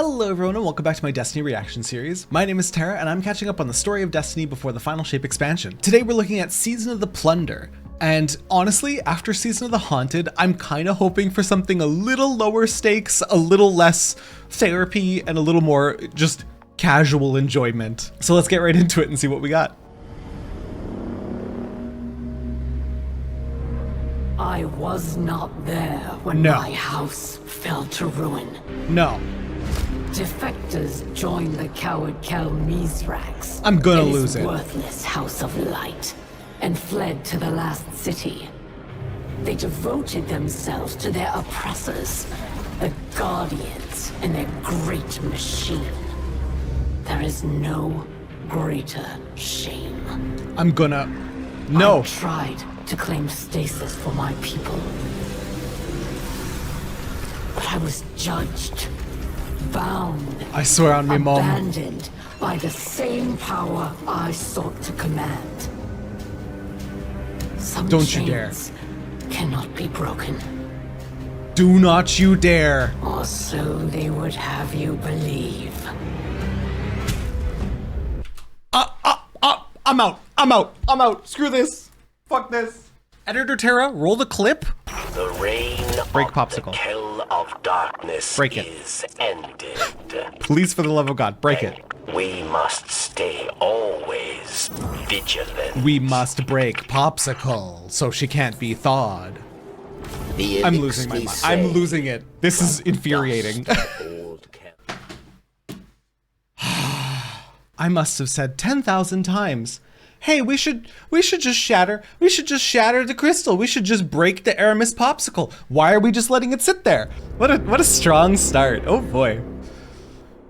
Hello everyone and welcome back to my Destiny reaction series. My name is Tara and I'm catching up on the story of Destiny before the Final Shape expansion. Today we're looking at Season of the Plunder. And honestly, after Season of the Haunted, I'm kind of hoping for something a little lower stakes, a little less therapy, and a little more just casual enjoyment. So let's get right into it and see what we got. I was not there when my house fell to ruin. No. Defectors joined the coward Mithrax. I'm gonna lose it. Worthless house of light, and fled to the last city. They devoted themselves to their oppressors, the Guardians, and their great machine. There is no greater shame. I'm gonna... No. I tried to claim stasis for my people, but I was judged, bound, I swear on me, Mom. Abandoned by the same power I sought to command. Some Don't you dare. Cannot be broken. Do not you dare. Or so they would have you believe. I'm out. Screw this. Fuck this. Editor Tara, roll the clip. The reign Break of popsicle. the Kill of Darkness Break it. is ended. Please, for the love of God, break it. We must stay always vigilant. We must break popsicle so she can't be thawed. The I'm losing my mind. I'm losing it. This is infuriating. I must have said 10,000 times. Hey, we should just shatter the crystal. We should just break the Eramis popsicle. Why are we just letting it sit there? What a strong start. Oh boy.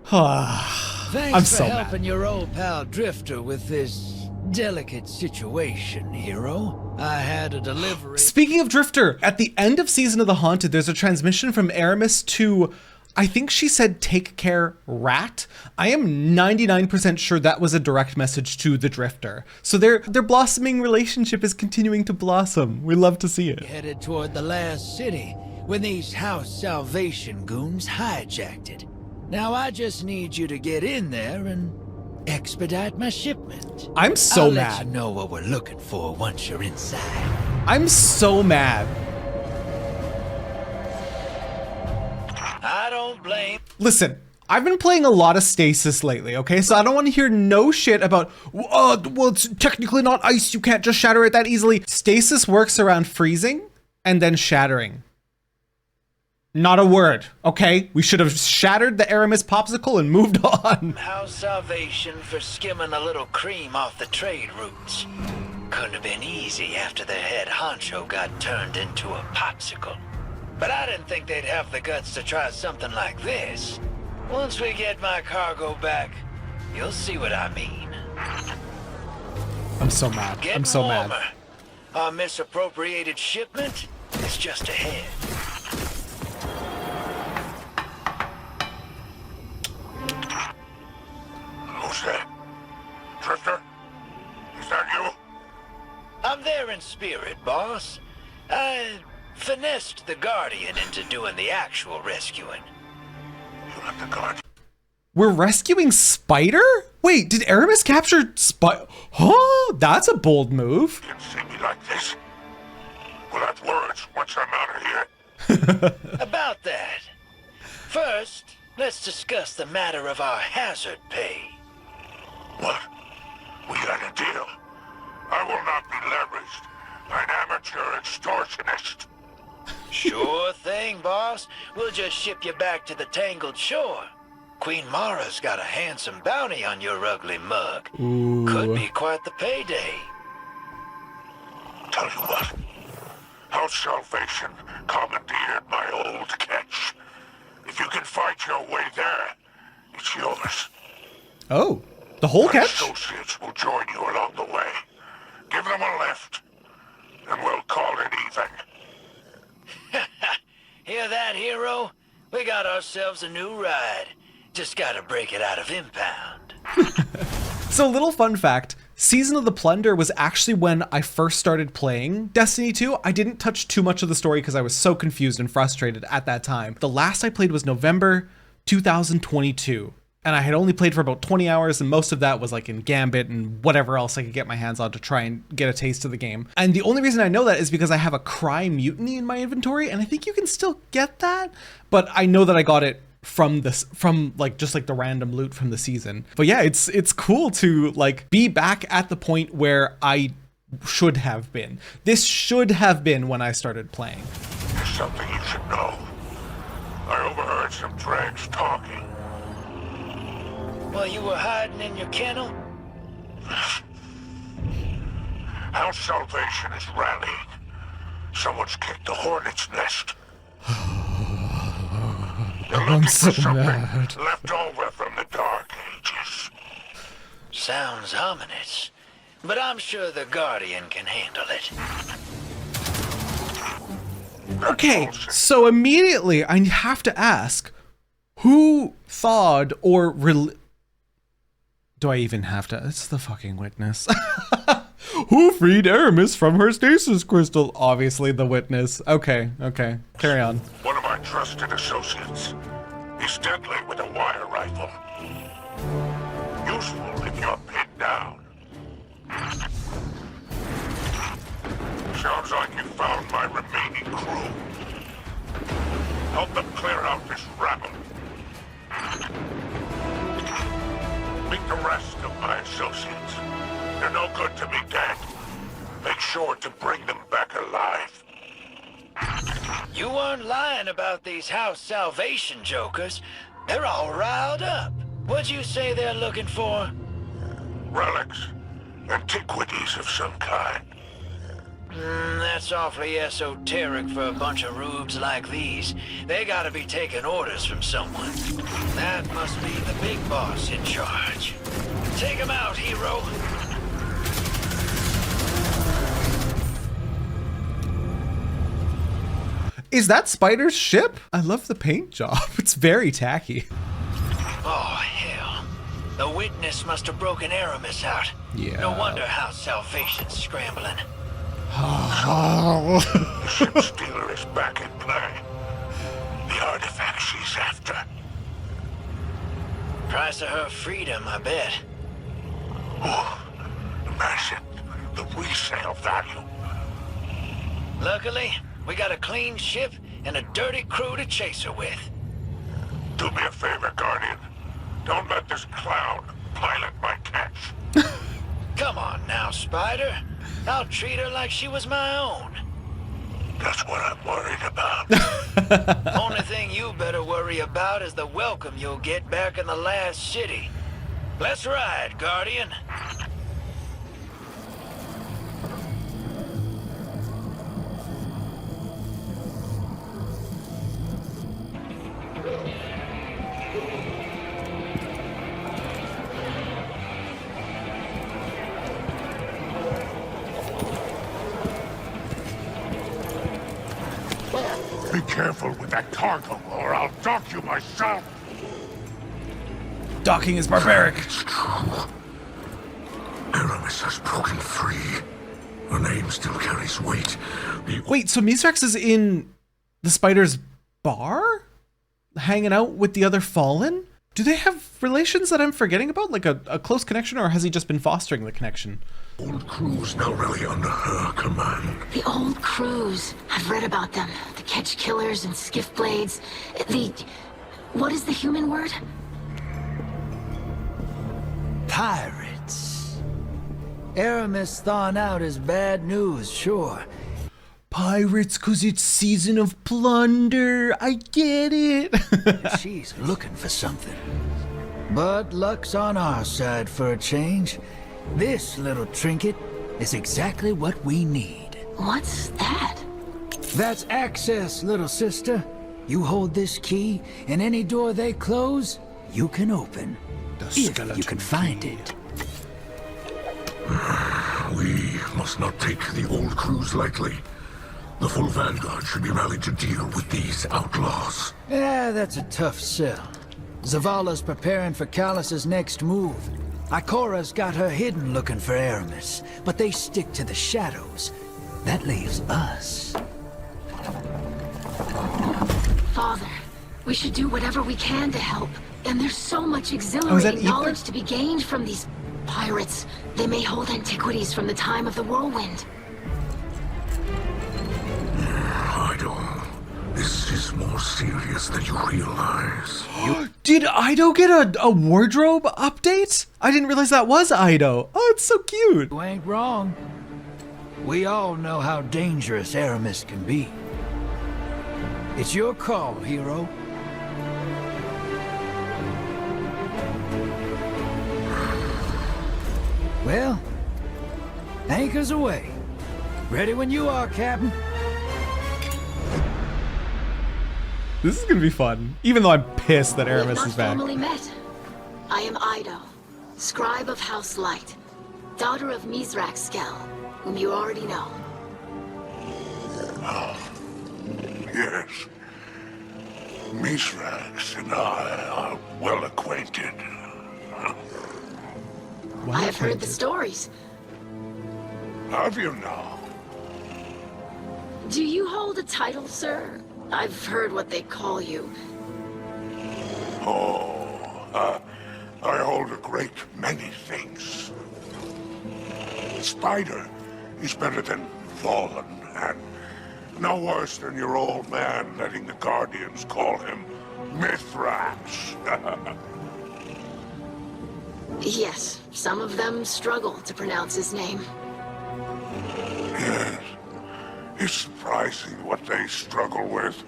Thanks I'm for so helping mad. your old pal Drifter with this delicate situation, hero. I had a delivery. Speaking of Drifter, at the end of Season of the Haunted, there's a transmission from Eramis to, I think she said, take care, rat. I am 99% sure that was a direct message to the Drifter. So their blossoming relationship is continuing to blossom. We love to see it. Headed toward the last city when these House Salvation goons hijacked it. Now I just need you to get in there and expedite my shipment. I'm so I'll mad. let you know what we're looking for once you're inside. I'm so mad. I don't blame. Listen, I've been playing a lot of Stasis lately, okay? So I don't want to hear no shit about, well, it's technically not ice, you can't just shatter it that easily. Stasis works around freezing and then shattering. Not a word, okay? We should have shattered the Eramis popsicle and moved on. House Salvation for skimming a little cream off the trade routes. Couldn't have been easy after their head honcho got turned into a popsicle. But I didn't think they'd have the guts to try something like this. Once we get my cargo back, you'll see what I mean. I'm so mad. I'm so mad. Our misappropriated shipment is just ahead. Who's that? Drifter? Is that you? I'm there in spirit, boss. I finessed the Guardian into doing the actual rescuing. You let the guard. We're rescuing Spider? Wait, did Eramis capture Spider? Huh? That's a bold move. You didn't see me like this. We'll have words once I'm out of here. About that. First, let's discuss the matter of our hazard pay. What? We had a deal. I will not be leveraged by an amateur extortionist. Sure thing, boss. We'll just ship you back to the Tangled Shore. Queen Mara's got a handsome bounty on your ugly mug. Ooh. Could be quite the payday. Tell you what. House Salvation commandeered my old catch. If you can fight your way there, it's yours. Oh, the whole My catch? associates will join you along the way. Give them a lift, and we'll call it even. Hear that, hero? We got ourselves a new ride. Just gotta break it out of impound. So, little fun fact, Season of the Plunder was actually when I first started playing Destiny 2. I didn't touch too much of the story because I was so confused and frustrated at that time. The last I played was November 2022. And I had only played for about 20 hours, and most of that was like in Gambit and whatever else I could get my hands on to try and get a taste of the game. And the only reason I know that is because I have a Cry Mutiny in my inventory, and I think you can still get that, but I know that I got it from like just like the random loot from the season. But yeah, it's cool to like be back at the point where I should have been. This should have been when I started playing. There's something you should know. I overheard some dregs talking. While you were hiding in your kennel? House Salvation is rallying. Someone's kicked the hornet's nest. They're looking for something left over from the Dark Ages. Sounds ominous, but I'm sure the Guardian can handle it. Okay, so immediately I have to ask, who thawed or do I even have to? It's the fucking witness. Who freed Eramis from her stasis crystal? Obviously the witness. Okay, carry on. One of my trusted associates. He's deadly with a wire rifle. Useful if you're pinned down. Sounds like you found my remaining crew. Help them clear out this rabble. Meet the rest of my associates. They're no good to me dead. Make sure to bring them back alive. You weren't lying about these House Salvation jokers. They're all riled up. What'd you say they're looking for? Relics. Antiquities of some kind. That's awfully esoteric for a bunch of rubes like these. They gotta be taking orders from someone. That must be the big boss in charge. Take him out, hero. Is that Spider's ship? I love the paint job. It's very tacky. Oh, hell. The witness must have broken Eramis out. Yeah. No wonder House Salvation's scrambling. The ship stealer is back in play. The artifact she's after. Price of her freedom, I bet. Oh, imagine the resale value. Luckily, we got a clean ship and a dirty crew to chase her with. Do me a favor, Guardian. Don't let this clown pilot my catch. Come on now, Spider. I'll treat her like she was my own. That's what I'm worried about. Only thing you better worry about is the welcome you'll get back in the last city. Let's ride, Guardian. Be careful with that cargo, or I'll dock you myself. Docking is barbaric. It's true. Eramis has broken free. Her name still carries weight. Wait, so Mithrax is in the Spider's bar? Hanging out with the other Fallen? Do they have relations that I'm forgetting about? Like a close connection, or has he just been fostering the connection? Old crew's now really under her command. The old crews. I've read about them. The Ketch Killers and Skiff Blades. What is the human word? Pirates. Eramis thawing out is bad news, sure. Pirates, 'cause it's season of plunder. I get it. She's looking for something. But luck's on our side for a change. This little trinket is exactly what we need. What's that? That's access, little sister. You hold this key, and any door they close, you can open. If you can find it. We must not take the old crews lightly. The full vanguard should be rallied to deal with these outlaws. Yeah, that's a tough sell. Zavala's preparing for Callus's next move. Ikora's got her hidden looking for Eramis, but they stick to the shadows. That leaves us. Father, We should do whatever we can to help. And there's so much that exhilarating Ether? knowledge to be gained from these pirates. They may hold antiquities from the time of the whirlwind. Eido, this is more serious than you realize. Did Eido get a wardrobe update? I didn't realize that was Eido. Oh, it's so cute. You ain't wrong. We all know how dangerous Eramis can be. It's your call, hero. Well, anchors away. Ready when you are, Captain. This is gonna be fun. Even though I'm pissed that We have Eramis not is back. formally met. I am Eido, Scribe of House Light, daughter of Mithrax, whom you already know. Yes. Mithrax and I are well acquainted. Well I have heard the acquainted. stories. Have you now? Do you hold a title, sir? I've heard what they call you. I hold a great many things. Spider is better than Fallen, and no worse than your old man letting the Guardians call him Mithrax. Yes, some of them struggle to pronounce his name. Yes. It's surprising what they struggle with.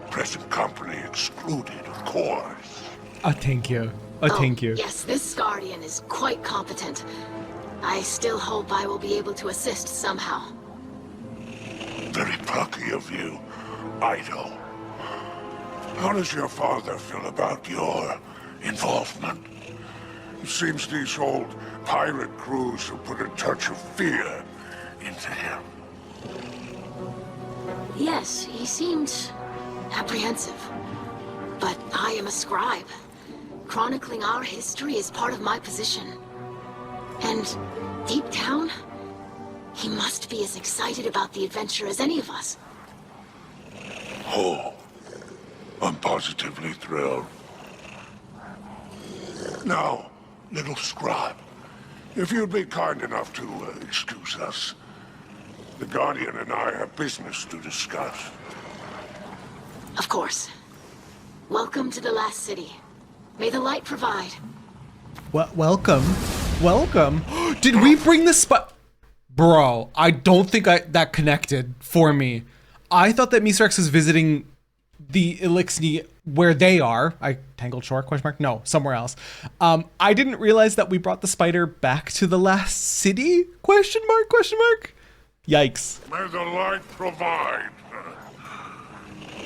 Present company excluded, of course. Thank you. Thank you. Yes, this Guardian is quite competent. I still hope I will be able to assist somehow. Very plucky of you, Eido. How does your father feel about your involvement? It seems these old pirate crews have put a touch of fear into him. Yes, he seemed apprehensive. But I am a scribe. Chronicling our history is part of my position. And deep down, he must be as excited about the adventure as any of us. Oh, I'm positively thrilled. Now, little scribe, if you'd be kind enough to excuse us. The Guardian and I have business to discuss. Of course. Welcome to the last city. May the light provide. Welcome. Welcome. Did we bring the Bro, I don't think that connected for me. I thought that Mithrax was visiting the Eliksni where they are. I tangled short, question mark? No, somewhere else. I didn't realize that we brought the spider back to the last city? Question mark, question mark? Yikes. May the light provide.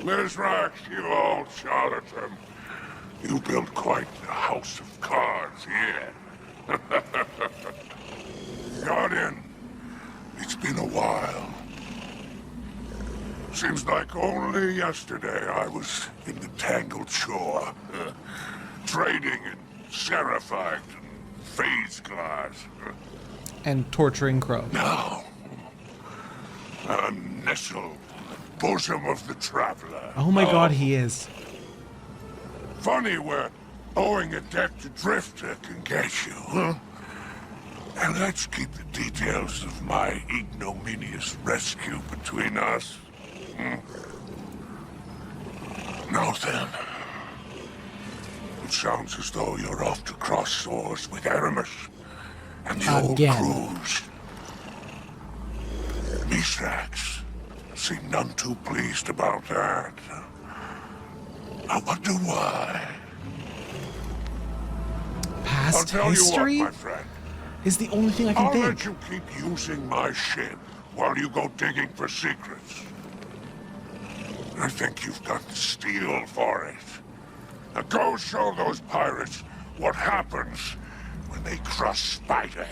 Mithrax, you old charlatan. You built quite a house of cards here. Guardian, it's been a while. Seems like only yesterday I was in the Tangled Shore, trading in Seraphite and phase glass. And torturing crows. Now, I'm nestled in the bosom of the Traveler. Oh my god, he is. Funny where owing a debt to Drifter can get you, huh? And let's keep the details of my ignominious rescue between us. Now then, it sounds as though you're off to cross swords with Eramis and the old crews. Mithrax seemed none too pleased about that. I wonder why. Past I'll tell history you what, my friend. is the only thing I can I'll think. let you keep using my ship while you go digging for secrets. I think you've got the steel for it. Now go show those pirates what happens when they crush Spider.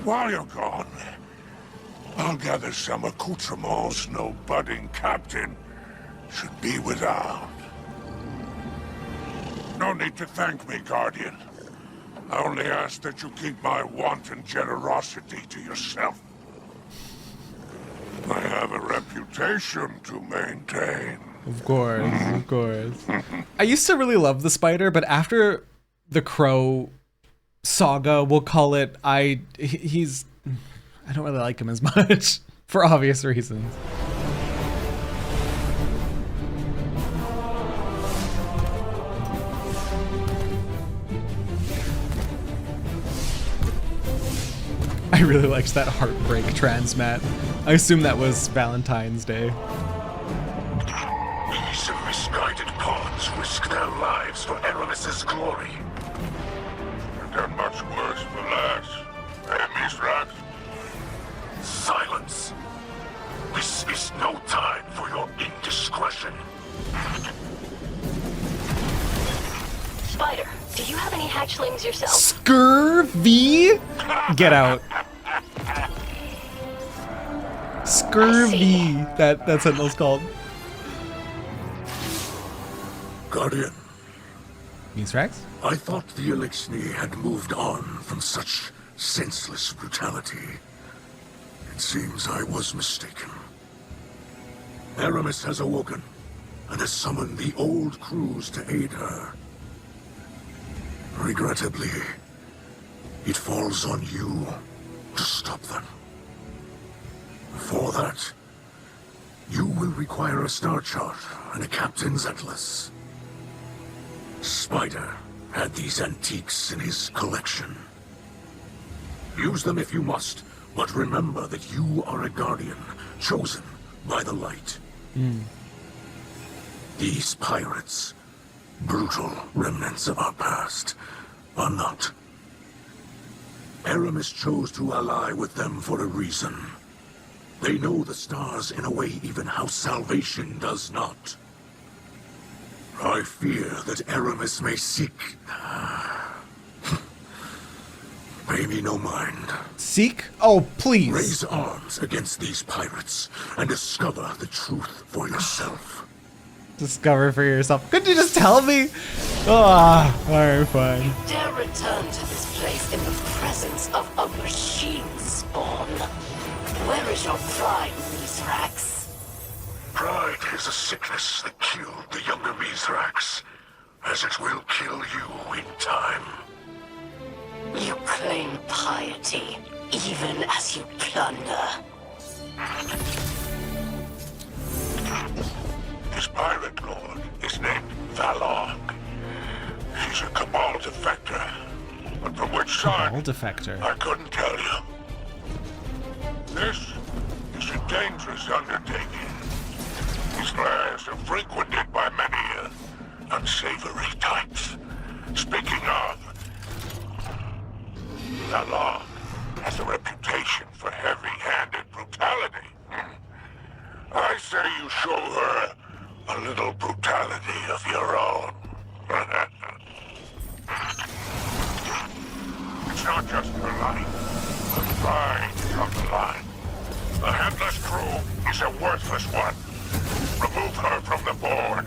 While you're gone, I'll gather some accoutrements no budding captain should be without. No need to thank me, Guardian. I only ask that you keep my wanton generosity to yourself. I have a reputation to maintain. Of course, of course. I used to really love the spider, but after the crow saga, we'll call it, I don't really like him as much for obvious reasons. I really liked that heartbreak transmat. I assume that was Valentine's Day. These misguided pawns risk their lives for Eramis's glory. You've done much worse for less. Mithrax. Silence. This is no time for your indiscretion. Spider, do you have any hatchlings yourself? Scurvy? Get out. Scurvy. That sentinel's called. Guardian, Mithrax? I thought the Eliksni had moved on from such senseless brutality. It seems I was mistaken. Eramis has awoken and has summoned the old crews to aid her. Regrettably, it falls on you to stop them. For that, you will require a star chart and a captain's atlas. Spider had these antiques in his collection. Use them if you must, but remember that you are a guardian, chosen by the light. These pirates, brutal remnants of our past, are not. Eramis chose to ally with them for a reason. They know the stars in a way even House Salvation does not. I fear that Eramis may seek... Pay me no mind. Seek? Oh, please. Raise arms against these pirates and discover the truth for yourself. Discover for yourself. Couldn't you just tell me? Ah, alright, fine. Dare return to this place in the presence of a machine spawn. Where is your pride, Mithrax? Pride is a sickness that killed the younger Mithrax, as it will kill you in time. You claim piety, even as you plunder. This pirate lord is named Valog. She's a Cabal defector. But from which side? All defector. I couldn't tell you. This is a dangerous undertaking. These lairs are frequented by many unsavory types. Speaking of, Valog has a reputation for heavy-handed brutality. I say you show her a little brutality of your own. It's not just her life. The pride is on the line. The headless crew is a worthless one. Remove her from the board.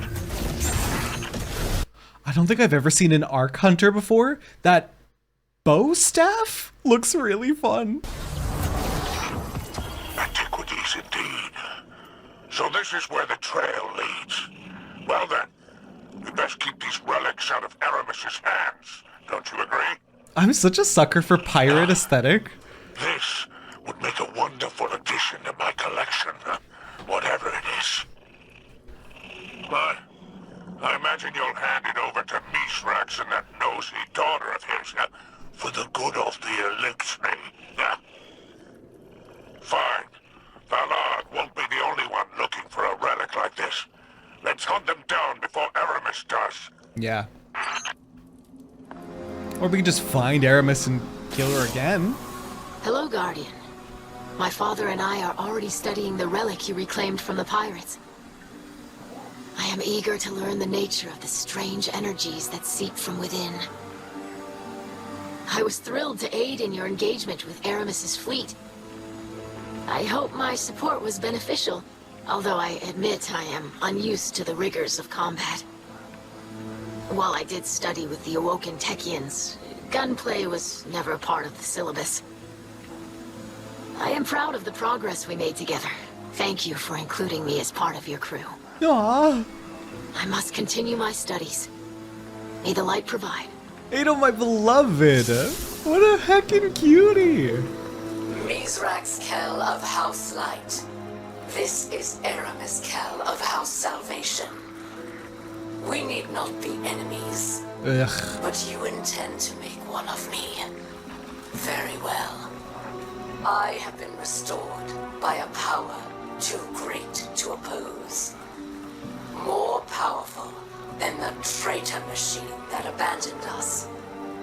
I don't think I've ever seen an Arc Hunter before. That bow staff looks really fun. Antiquities indeed. So this is where the trail leads. Well then, we best keep these relics out of Eramis's hands. Don't you agree? I'm such a sucker for pirate aesthetic. This would make a wonderful addition to my collection, whatever it is. But I imagine you'll hand it over to Mithrax and that nosy daughter of his for the good of the Eliksni. Fine. Valog won't be the only one looking for a relic like this. Let's hunt them down before Eramis does. Yeah. Or we can just find Eramis and kill her again. Hello, Guardian. My father and I are already studying the relic you reclaimed from the pirates. I am eager to learn the nature of the strange energies that seep from within. I was thrilled to aid in your engagement with Eramis's fleet. I hope my support was beneficial, although I admit I am unused to the rigors of combat. While I did study with the Awoken Techians, gunplay was never a part of the syllabus. I am proud of the progress we made together, Thank you for including me as part of your crew. Aww. I must continue my studies. May the light provide. Eido, my beloved. What a heckin' cutie. Mithrax Kell of House Light. This is Eramis Kell of House Salvation. We need not be enemies, Ugh. but you intend to make one of me. Very well. I have been restored by a power too great to oppose. More powerful than the traitor machine that abandoned us,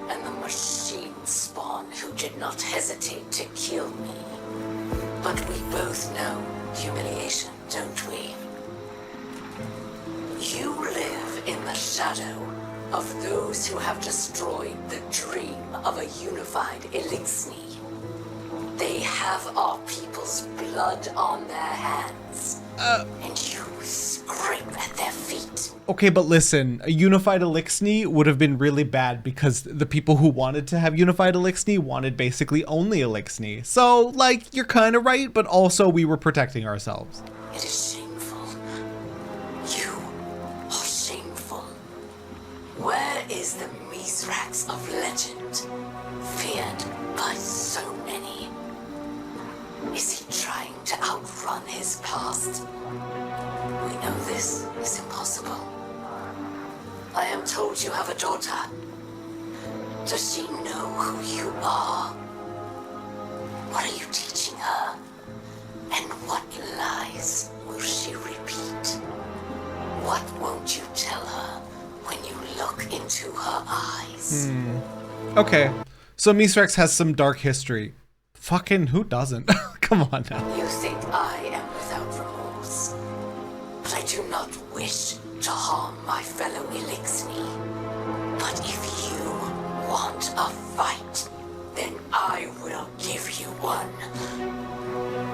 and the machine spawn who did not hesitate to kill me. But we both know humiliation, don't we? You live in the shadow of those who have destroyed the dream of a unified Eliksni. They have our people's blood on their hands, and you scrape at their feet. Okay, but listen, a unified Eliksni would have been really bad because the people who wanted to have unified Eliksni wanted basically only Eliksni. So, like, you're kind of right, but also we were protecting ourselves. It is shameful. You are shameful. Where is the Mithrax of legend, feared by so many? Is he trying to outrun his past? We know this is impossible. I am told you have a daughter. Does she know who you are? What are you teaching her? And what lies will she repeat? What won't you tell her when you look into her eyes? Okay, so Mithrax has some dark history. Fucking who doesn't? Come on now. You think I am without remorse, but I do not wish to harm my fellow Eliksni. But if you want a fight, then I will give you one.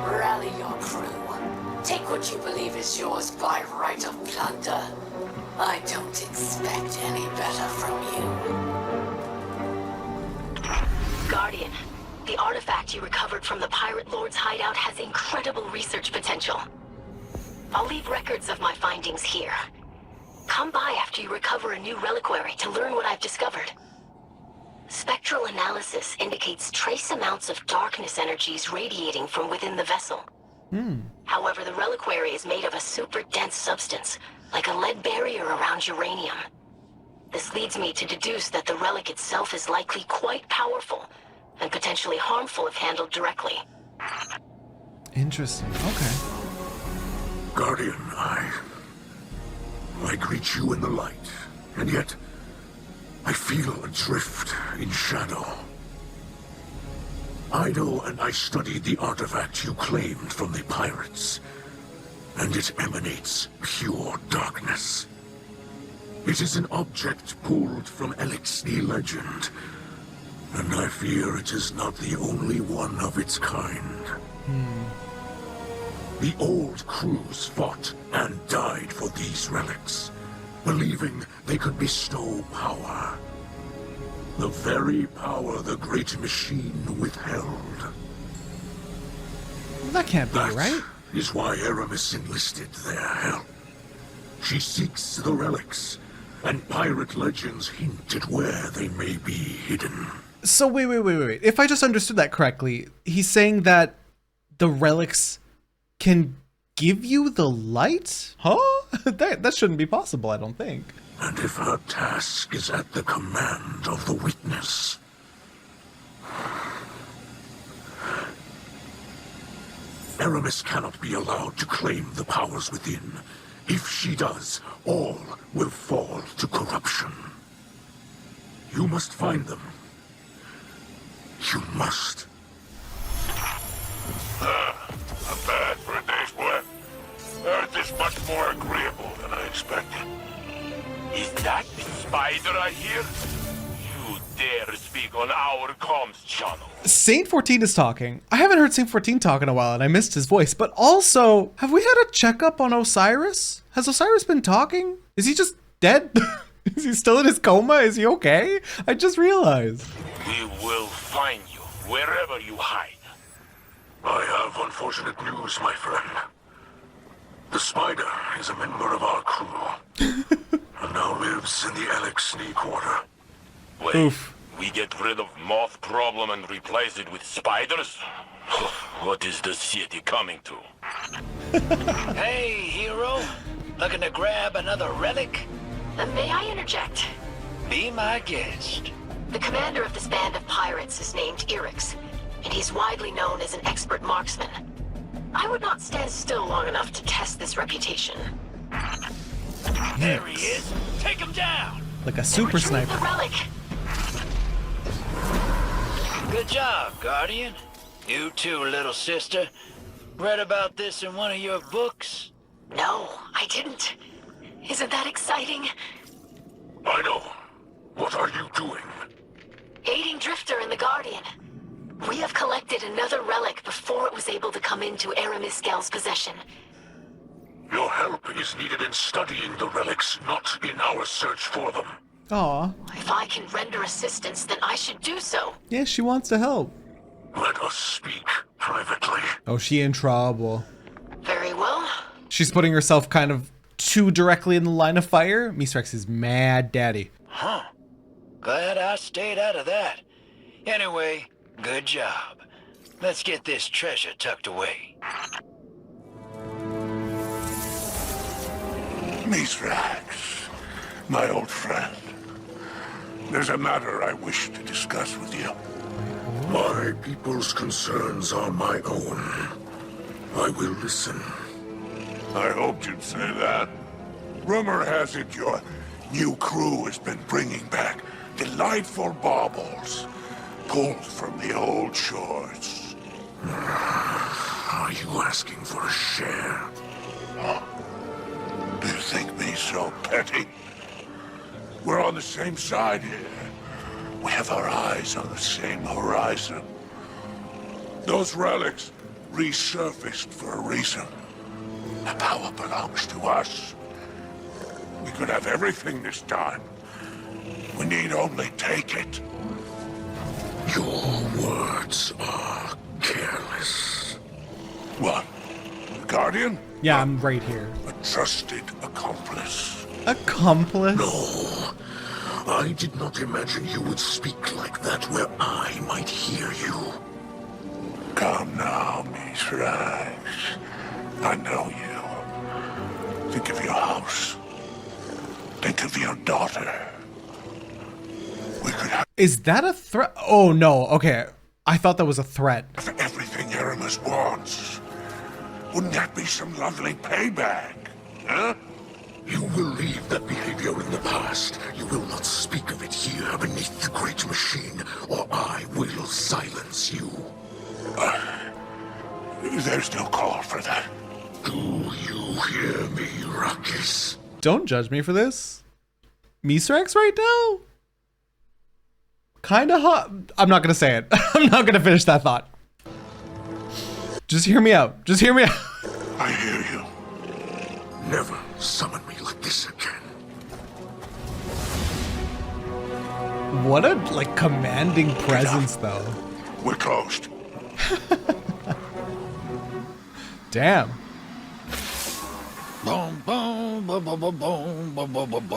Rally your crew. Take what you believe is yours by right of plunder. I don't expect any better from you. Guardian, the artifact you recovered from the Pirate Lord's hideout has incredible research potential. I'll leave records of my findings here. Come by after you recover a new reliquary to learn what I've discovered. Spectral analysis indicates trace amounts of darkness energies radiating from within the vessel. However, the reliquary is made of a super dense substance, like a lead barrier around uranium. This leads me to deduce that the relic itself is likely quite powerful, and potentially harmful if handled directly. Interesting, okay. Guardian, I greet you in the light, and yet I feel adrift in shadow. Eido and I studied the artifact you claimed from the pirates, and it emanates pure darkness. It is an object pulled from Eliksni legend, and I fear it is not the only one of its kind. The old crews fought and died for these relics, believing they could bestow power. The very power the great machine withheld. That can't be right. That is why Eramis enlisted their help. She seeks the relics, and pirate legends hint at where they may be hidden. So wait. If I just understood that correctly, he's saying that the relics can give you the light? Huh? That shouldn't be possible, I don't think. And if her task is at the command of the witness, Eramis cannot be allowed to claim the powers within. If she does, all will fall to corruption. You must find them. You must. Not bad for a day's work. Earth is much more agreeable than I expected. Is that the spider I hear? You dare speak on our comms channel? Saint 14 is talking. I haven't heard Saint 14 talk in a while and I missed his voice, but also, have we had a checkup on Osiris? Has Osiris been talking? Is he just dead? Is he still in his coma? Is he okay? I just realized. We will find you wherever you hide. I have unfortunate news, my friend. The spider is a member of our crew, and now lives in the Eliksni quarter. Wait, Oof. we get rid of moth problem and replace it with spiders? What is the city coming to? Hey, hero. Looking to grab another relic? May I interject? Be my guest. The commander of this band of pirates is named Eramis, and he's widely known as an expert marksman. I would not stand still long enough to test this reputation. There he is. Take him down. Like a super Retrieve sniper. the relic. Good job, Guardian. You too, little sister. Read about this in one of your books? No, I didn't. Isn't that exciting? Eido, what are you doing? Aiding Drifter and the Guardian. We have collected another relic before it was able to come into Eramis possession. Your help is needed in studying the relics, not in our search for them. Aw. If I can render assistance, then I should do so. Yeah, she wants to help. Let us speak privately. Oh, she in trouble. Very well. She's putting herself kind of too directly in the line of fire. Mithrax is mad daddy. Huh. Glad I stayed out of that. Anyway, good job. Let's get this treasure tucked away. Mithrax, my old friend. There's a matter I wish to discuss with you. My people's concerns are my own. I will listen. I hoped you'd say that. Rumor has it your new crew has been bringing back delightful baubles, pulled from the old shores. Are you asking for a share? Do you think me so petty? We're on the same side here. We have our eyes on the same horizon. Those relics resurfaced for a reason. The power belongs to us. We could have everything this time. We need only take it. Your words are careless. What? The Guardian? Yeah, I'm right here. A trusted accomplice. Accomplice? No, I did not imagine you would speak like that where I might hear you. Come now, Mithrax. I know you. Think of your house. Think of your daughter. We could have Is that a threat? Oh no, okay. I thought that was a threat. everything Eramis wants. Wouldn't that be some lovely payback? Huh? You will leave that behavior in the past. You will not speak of it here beneath the great machine, or I will silence you. There's no call for that. Do you hear me, Rakis? Don't judge me for this. Mithrax right now? Kinda hot. I'm not gonna say it. I'm not gonna finish that thought. Just hear me out. Just hear me out. I hear you. Never summon me like this again. What a like commanding presence though. We're closed. Damn. Boom, boom, boom, boom, boom, boom, boom, boom, boom,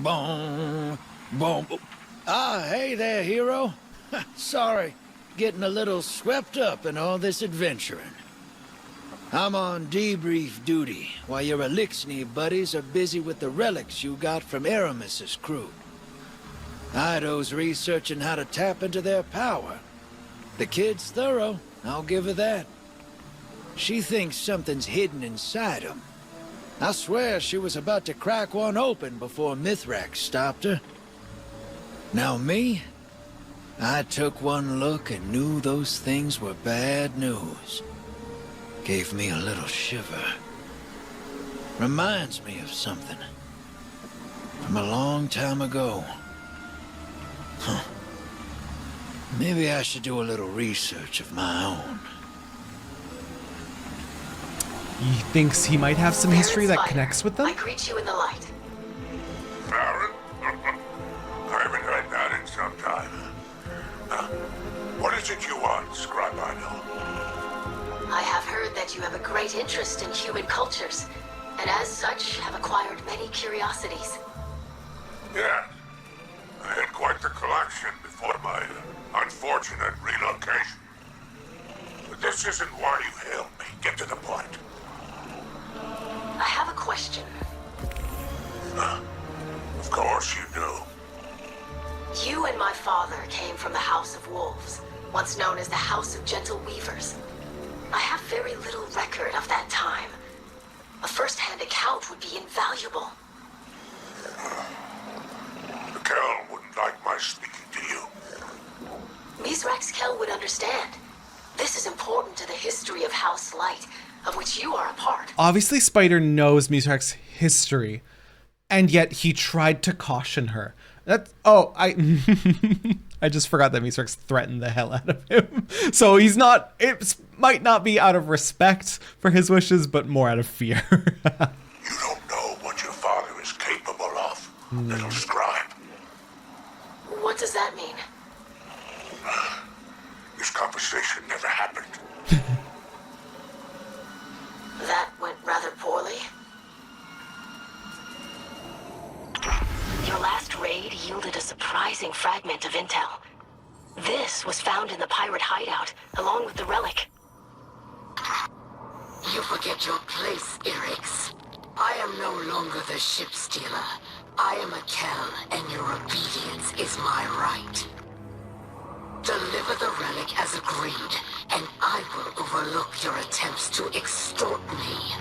boom, boom, boom. Ah, hey there, hero. Sorry, getting a little swept up in all this adventuring. I'm on debrief duty, while your Eliksni buddies are busy with the relics you got from Eramis's crew. Eido's researching how to tap into their power. The kid's thorough, I'll give her that. She thinks something's hidden inside him. I swear she was about to crack one open before Mithrax stopped her. Now me? I took one look and knew those things were bad news. Gave me a little shiver. Reminds me of something. From a long time ago. Huh. Maybe I should do a little research of my own. He thinks he might have some history that connects with I them? greet you in the light. Baron? I haven't heard that in some time. What is it you want, Scribe? I have heard that you have a great interest in human cultures, and as such have acquired many curiosities. Yeah. I had quite the collection before my unfortunate relocation. But this isn't why you hailed me. Get to the point. I have a question. Of course you do. You and my father came from the House of Wolves, once known as the House of Gentle Weavers. I have very little record of that time. A first-hand account would be invaluable. Kel wouldn't like my speaking to you. Mithrax Kel would understand. This is important to the history of House Light, of which you are a part. Obviously, Spider knows Mithrax's history, and yet he tried to caution her. I just forgot that Mithrax threatened the hell out of him. So he's not, it might not be out of respect for his wishes, but more out of fear. You don't know what your father is capable of, little Scribe. What does that mean? This conversation never happened. That went rather poorly. Your last raid yielded a surprising fragment of intel. This was found in the pirate hideout, along with the relic. You forget your place, Erix. I am no longer the ship stealer. I am a Kel, and your obedience is my right. Deliver the relic as agreed, and I will overlook your attempts to extort me.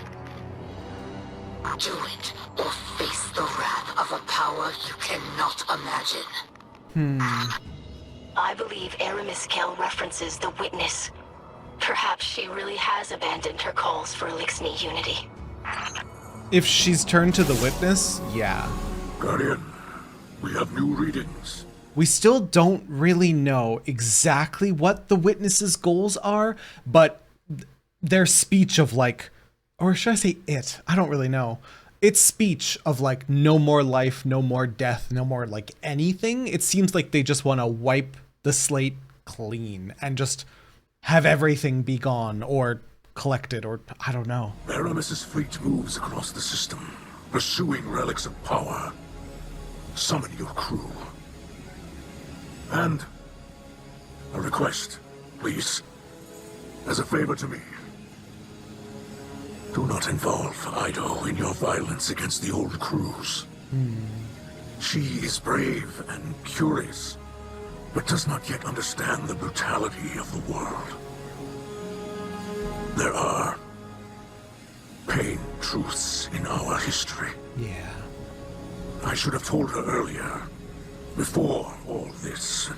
Do it, or face the wrath of a power you cannot imagine. I believe Eramis Kel references the Witness. Perhaps she really has abandoned her calls for Eliksni unity. If she's turned to the Witness, yeah. Guardian, we have new readings. We still don't really know exactly what the Witness's goals are, but their speech of like, or should I say it? I don't really know. Its speech of like no more life, no more death, no more like anything. It seems like they just want to wipe the slate clean and just have everything be gone or collected, or I don't know. Eramis's fleet moves across the system, pursuing relics of power. Summon your crew. And a request, please. As a favor to me. Do not involve Eido in your violence against the old crews. She is brave and curious, but does not yet understand the brutality of the world. There are pain truths in our history. Yeah. I should have told her earlier, before all this.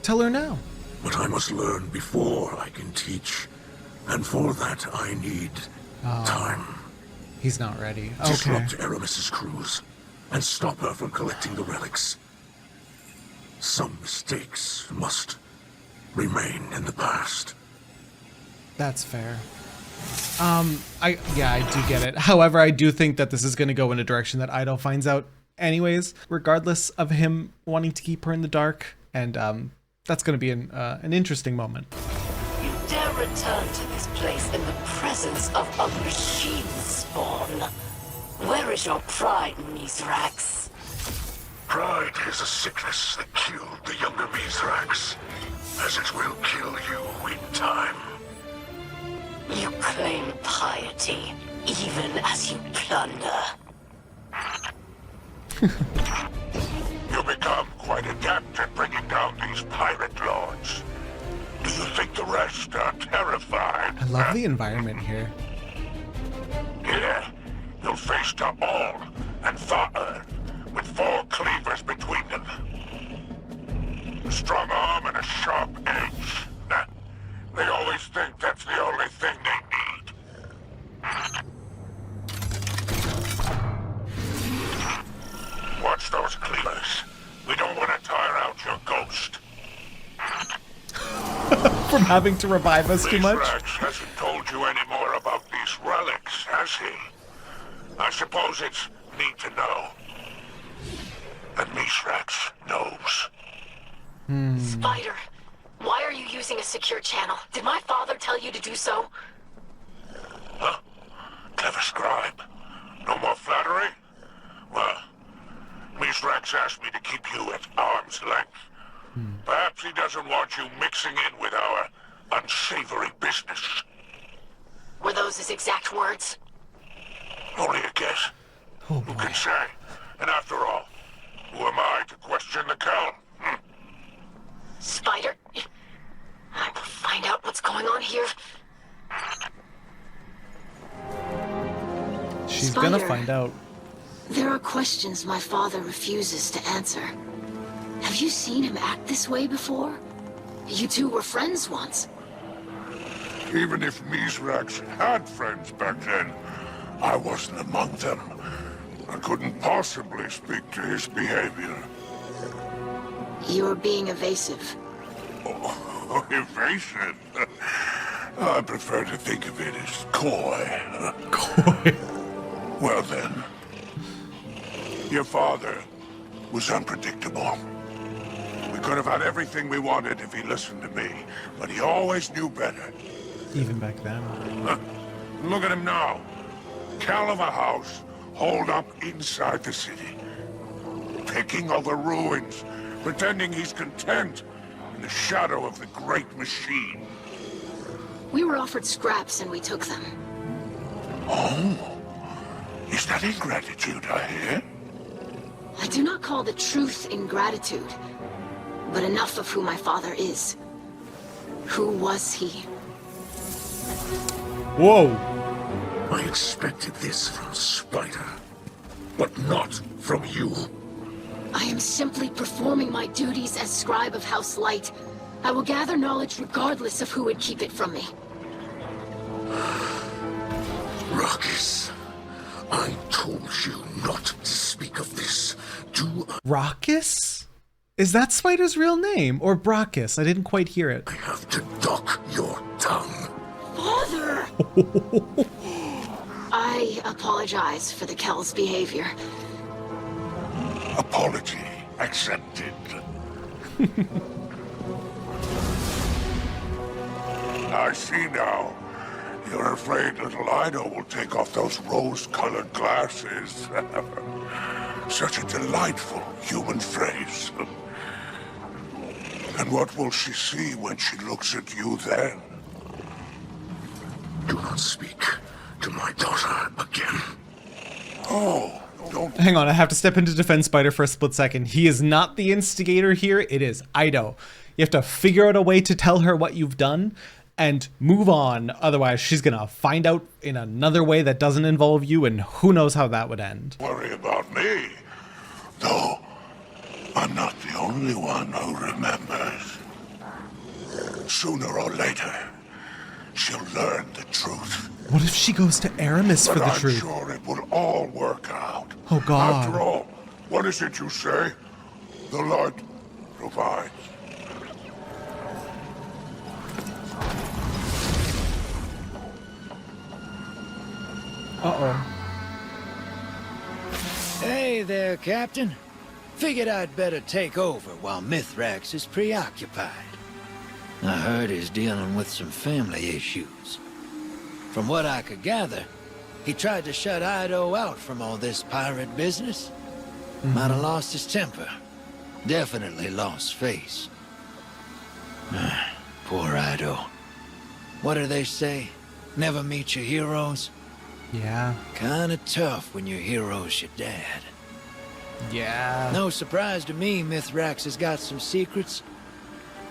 Tell her now. But I must learn before I can teach, and for that I need time. He's not ready. Okay. Disrupt Eramis's crews, and stop her from collecting the relics. Some mistakes must remain in the past. That's fair. I do get it. However, I do think that this is going to go in a direction that Eido finds out anyways, regardless of him wanting to keep her in the dark. And that's going to be an interesting moment. You dare return to this place in the presence of a machine spawn. Where is your pride, Mithrax? Pride is a sickness that killed the younger Mithrax, as it will kill you in time. You claim piety, even as you plunder. You become quite adept at bringing down these pirate lords. Do you think the rest are terrified? I love the environment here. Here, you'll face to all and Thaw Earth, with 4 cleavers between them. A strong arm and a sharp edge. They always think that's the only thing they need. Watch those cleavers. We don't want to tire out your ghost. From having to revive us too much? Mithrax hasn't told you any more about these relics, has he? I suppose it's need to know. And Mithrax knows. Spider, why are you using a secure channel? Did my father tell you to do so? Mithrax asked me to keep you at arm's length. Perhaps he doesn't want you mixing in with our unsavory business. Were those his exact words? Only a guess. Oh Who boy. can say? And after all, who am I to question the Count? Spider? I will find out what's going on here. She's gonna Spider. find out. There are questions my father refuses to answer. Have you seen him act this way before? You two were friends once. Even if Mithrax had friends back then, I wasn't among them. I couldn't possibly speak to his behavior. You're being evasive. Oh, evasive. I prefer to think of it as coy. Coy. Well then, your father was unpredictable. We could have had everything we wanted if he listened to me, but he always knew better. Even back then. Look at him now. Cal of a house, holed up inside the city. Picking over ruins, pretending he's content in the shadow of the great machine. We were offered scraps and we took them. Oh? Is that ingratitude I hear? I do not call the truth ingratitude, but enough of who my father is. Who was he? Whoa. I expected this from Spider, but not from you. I am simply performing my duties as Scribe of House Light. I will gather knowledge regardless of who would keep it from me. Ruckus, I told you not to speak of this. Do Raucus? Is that Spider's real name? Or Brachus? I didn't quite hear it. I have to dock your tongue? Father! I apologize for the Kel's behavior. Apology accepted. I see now. You're afraid little Eido will take off those rose-colored glasses. Such a delightful human phrase. And what will she see when she looks at you then? Do not speak to my daughter again. Oh, don't... Hang on, I have to step into defense Spider for a split second. He is not the instigator here, it is Eido. You have to figure out a way to tell her what you've done and move on. Otherwise, she's gonna find out in another way that doesn't involve you, and who knows how that would end. worry about me. Though, I'm not the only one who remembers. Sooner or later, she'll learn the truth. What if she goes to Eramis for But the I'm truth? sure it will all work out. Oh, God. After all, what is it you say? The Lord provides. Uh-oh. Hey there, Captain. Figured I'd better take over while Mithrax is preoccupied. I heard he's dealing with some family issues. From what I could gather, he tried to shut Eido out from all this pirate business. Might have lost his temper. Definitely lost face. Poor Eido. What do they say? Never meet your heroes? Yeah. Kinda tough when your hero's your dad. Yeah. No surprise to me, Mithrax has got some secrets.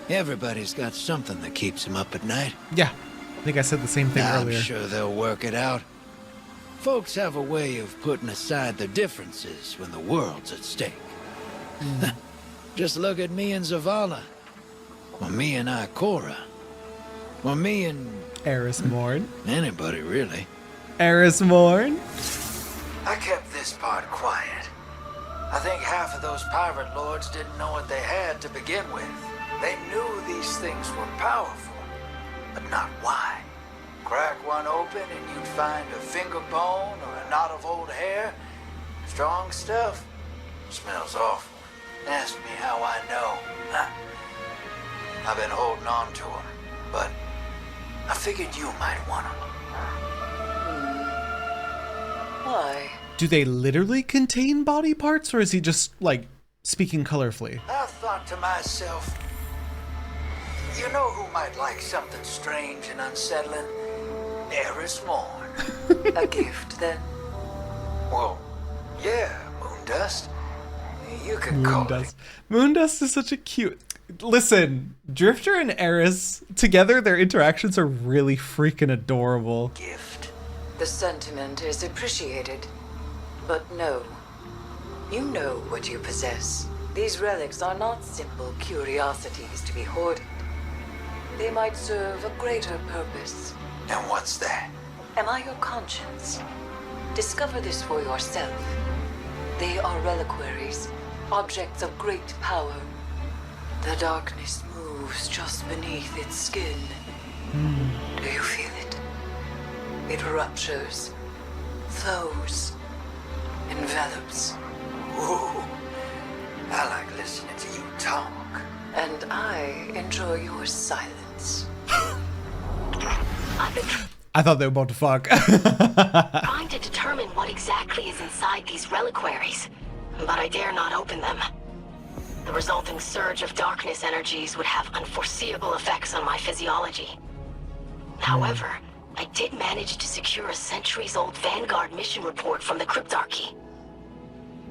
Everybody's got something that keeps him up at night. Yeah. I think I said the same thing I'm earlier. sure they'll work it out. Folks have a way of putting aside their differences when the world's at stake. Just look at me and Zavala. Or me and Ikora. Or me and Eris Morn. anybody, really. Eris Morn. I kept this part quiet. I think half of those pirate lords didn't know what they had to begin with. They knew these things were powerful, but not why. Crack one open and you'd find a finger bone or a knot of old hair. Strong stuff. Smells awful. Ask me how I know. I've been holding on to them, but I figured you might want them. Why? Do they literally contain body parts, or is he just, like, speaking colorfully. I thought to myself, you know who might like something strange and unsettling? Eris Morn. A gift, then? Well, yeah, Moondust. You can call it. Moondust is such a cute... Listen, Drifter and Eris, together their interactions are really freaking adorable. Gift. The sentiment is appreciated. But no. You know what you possess. These relics are not simple curiosities to be hoarded. They might serve a greater purpose. And what's that? Am I your conscience? Discover this for yourself. They are reliquaries, objects of great power. The darkness moves just beneath its skin. Do you feel it? It ruptures, flows, envelops. Ooh, I like listening to you talk. And I enjoy your silence. I've been I thought they were about to fuck. trying to determine what exactly is inside these reliquaries, but I dare not open them. The resulting surge of darkness energies would have unforeseeable effects on my physiology. However, I did manage to secure a centuries-old Vanguard mission report from the Cryptarchy.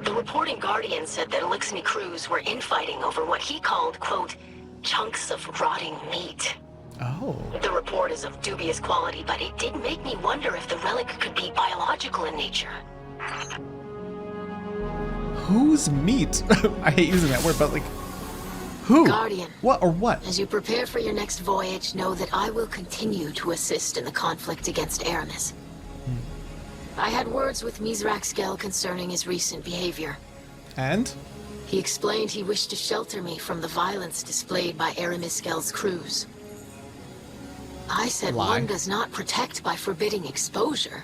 The reporting Guardian said that Eliksni crews were infighting over what he called, quote, chunks of rotting meat. Oh. The report is of dubious quality, but it did make me wonder if the relic could be biological in nature. Whose meat? I hate using that word, but like, who? Guardian. What or what? As you prepare for your next voyage, know that I will continue to assist in the conflict against Eramis. I had words with Mithrax concerning his recent behavior. And? He explained he wished to shelter me from the violence displayed by Eramis crews. I said Why? one does not protect by forbidding exposure.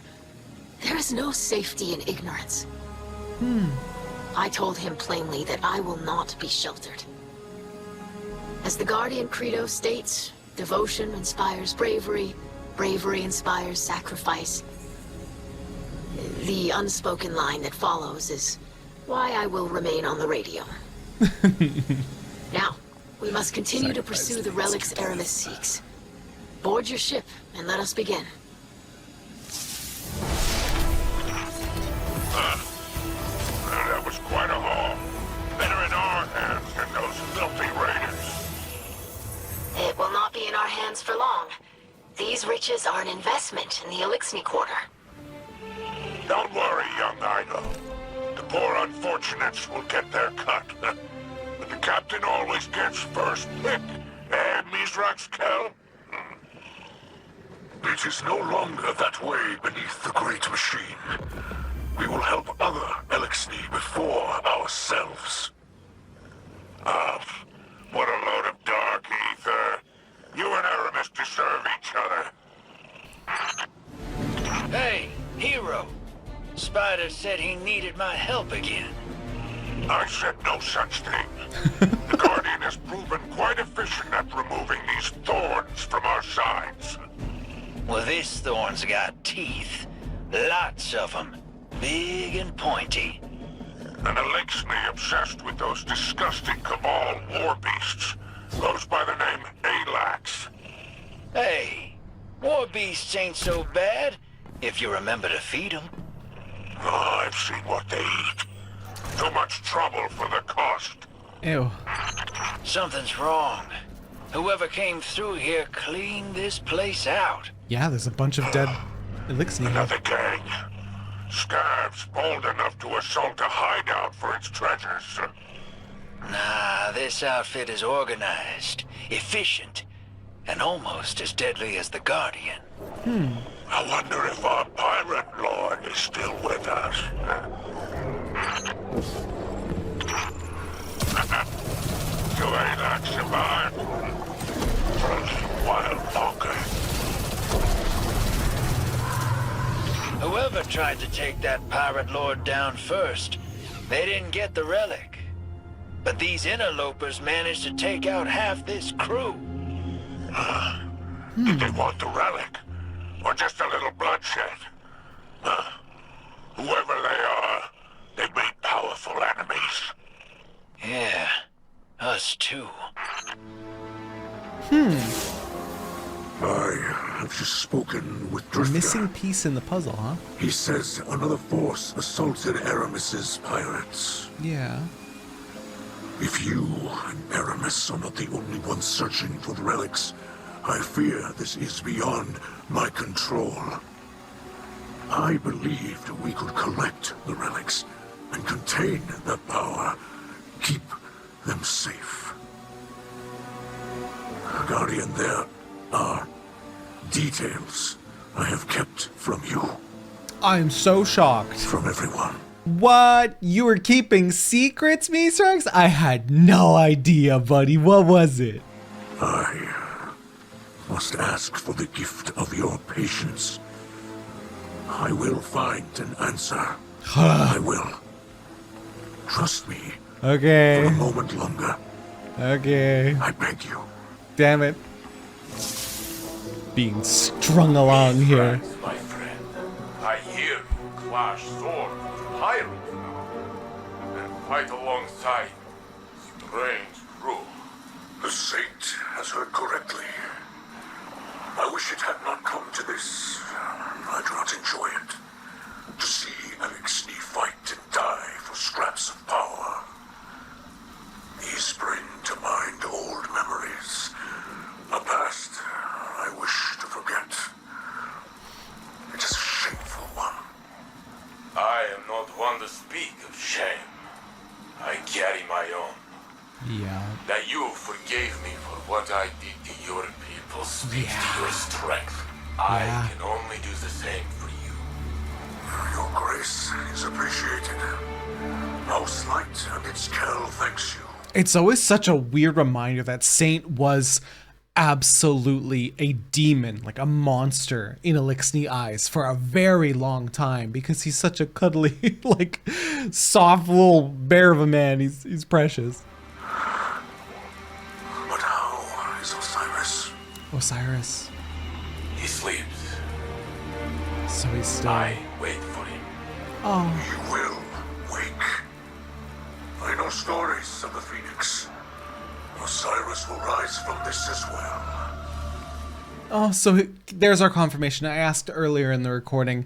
There is no safety in ignorance. I told him plainly that I will not be sheltered. As the Guardian Credo states, devotion inspires bravery, bravery inspires sacrifice. The unspoken line that follows is why I will remain on the radio. Now, we must continue to pursue the relics Eramis seeks. Board your ship and let us begin. That was quite a haul. Better in our hands than those filthy raiders. It will not be in our hands for long. These riches are an investment in the Eliksni quarter. Don't worry, young Eido. The poor unfortunates will get their cut. But the captain always gets first pick. Mithrax Kell? It is no longer that way beneath the great machine. We will help other Eliksni before ourselves. What a load of dark ether. You and Eramis deserve each other. Hey, hero. Spider said he needed my help again. I said no such thing. The Guardian has proven quite efficient at removing these thorns from our sides. Well, this thorn's got teeth. Lots of them. Big and pointy. An Eliksni obsessed with those disgusting Cabal war beasts goes by the name Eliksni. Hey, war beasts ain't so bad if you remember to feed them. Oh, I've seen what they eat. Too much trouble for the cost. Ew. Something's wrong. Whoever came through here cleaned this place out. Yeah, there's a bunch of dead Eliksni here. Another gang. Scabs bold enough to assault a hideout for its treasures. Nah, this outfit is organized, efficient, and almost as deadly as the Guardian. I wonder if our pirate lord is still with us. Do Eliksni survive? For a little while longer. Whoever tried to take that pirate lord down first, they didn't get the relic. But these interlopers managed to take out half this crew. Did they want the relic? Or just a little bloodshed? Whoever they are, they made powerful enemies. us too. I have just spoken with A Drifter. missing piece in the puzzle, huh? He says another force assaulted Eramis's pirates. Yeah. If you and Eramis are not the only ones searching for the relics, I fear this is beyond my control. I believed we could collect the relics and contain their power, keep them safe. Guardian, there are details I have kept from you, I'm so shocked. from everyone. What? You were keeping secrets, Mithrax? I had no idea, buddy. What was it? I must ask for the gift of your patience. I will find an answer. I will. Trust me for a Okay. moment longer. Okay. I beg you. Damn it. Being strung along here. Mithrax, my friend, I hear you clash swords with pirates now, and fight alongside strange crew. The Saint has heard correctly. I wish it had not come to this. I do not enjoy it. To see Eliksni fight and die for scraps of power. These bring to mind old memories. A past I wish to forget. It is a shameful one. I am not one to speak of shame. I carry my own. Yeah. That you forgave me for what I did to your people speaks to your strength. I can only do the same for you. Your grace is appreciated. House Light and its Kell thanks you. It's always such a weird reminder that Saint was absolutely a demon, like a monster in Eliksni eyes for a very long time because he's such a cuddly, like, soft little bear of a man. He's precious. But how is Osiris? Osiris. He sleeps. So he's still... I wait for him. Oh. He will wake. I know stories of the Phoenix. Osiris will rise from this as well. Oh, so there's our confirmation. I asked earlier in the recording,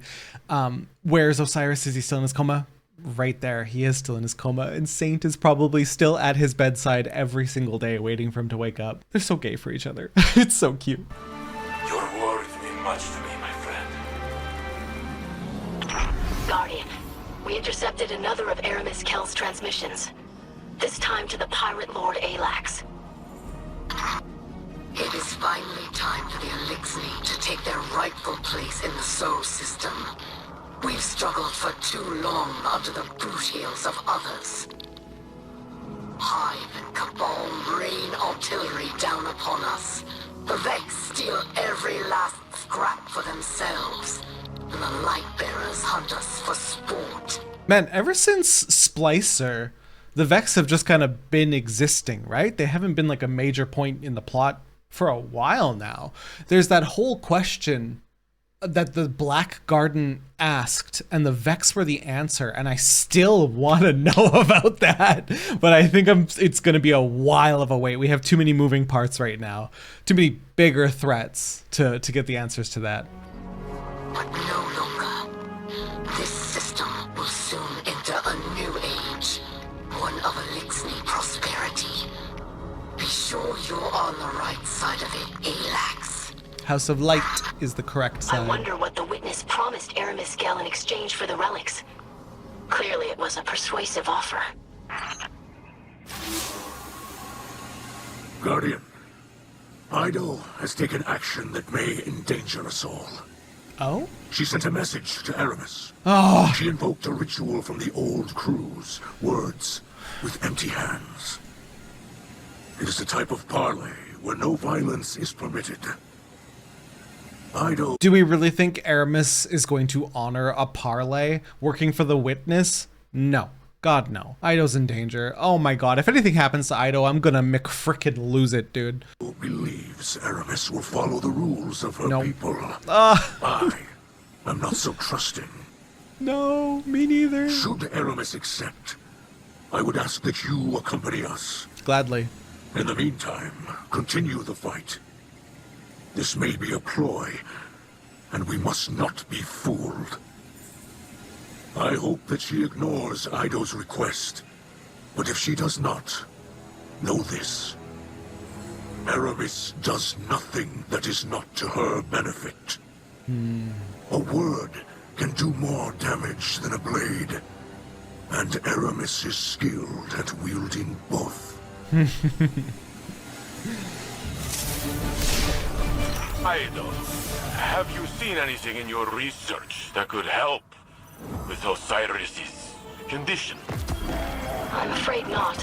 where's Osiris? Is he still in his coma? Right there. He is still in his coma. And Saint is probably still at his bedside every single day waiting for him to wake up. They're so gay for each other. It's so cute. Your words mean much to me, my friend. Guardian, we intercepted another of Eramis Kell's transmissions. This time to the pirate lord Eliksni. It is finally time for the Eliksni to take their rightful place in the Sol system. We've struggled for too long under the boot heels of others. Hive and Cabal rain artillery down upon us. The Vex steal every last scrap for themselves. And the Lightbearers hunt us for sport. Man, ever since Splicer, the Vex have just kind of been existing, right? They haven't been like a major point in the plot for a while now. There's that whole question that the Black Garden asked, and the Vex were the answer, and I still want to know about that. But I think it's going to be a while of a wait. We have too many moving parts right now, too many bigger threats to get the answers to that. But no longer. This system will soon enter a new age. One of Eliksni prosperity. Be sure you're on the right side of it, Eliksni. House of Light is the correct I side. wonder what the witness promised Eramis Kell in exchange for the relics. Clearly it was a persuasive offer. Guardian, Eido has taken action that may endanger us all. Oh? She sent a message to Eramis. Oh. She invoked a ritual from the old crews, words with empty hands. It is a type of parlay where no violence is permitted. Eido... Do we really think Eramis is going to honor a parlay working for the witness? No. God, no. Eido's in danger. Oh my god. If anything happens to Eido, I'm gonna McFrickin' lose it, dude. believes Eramis will follow the rules of her Nope. people. Ah. I am not so trusting. No, me neither. Should Eramis accept, I would ask that you accompany us. Gladly. In the meantime, continue the fight. This may be a ploy, and we must not be fooled. I hope that she ignores Eido's request, but if she does not, know this. Eramis does nothing that is not to her benefit. A word can do more damage than a blade, and Eramis is skilled at wielding both. Eido, have you seen anything in your research that could help with Osiris's condition? I'm afraid not.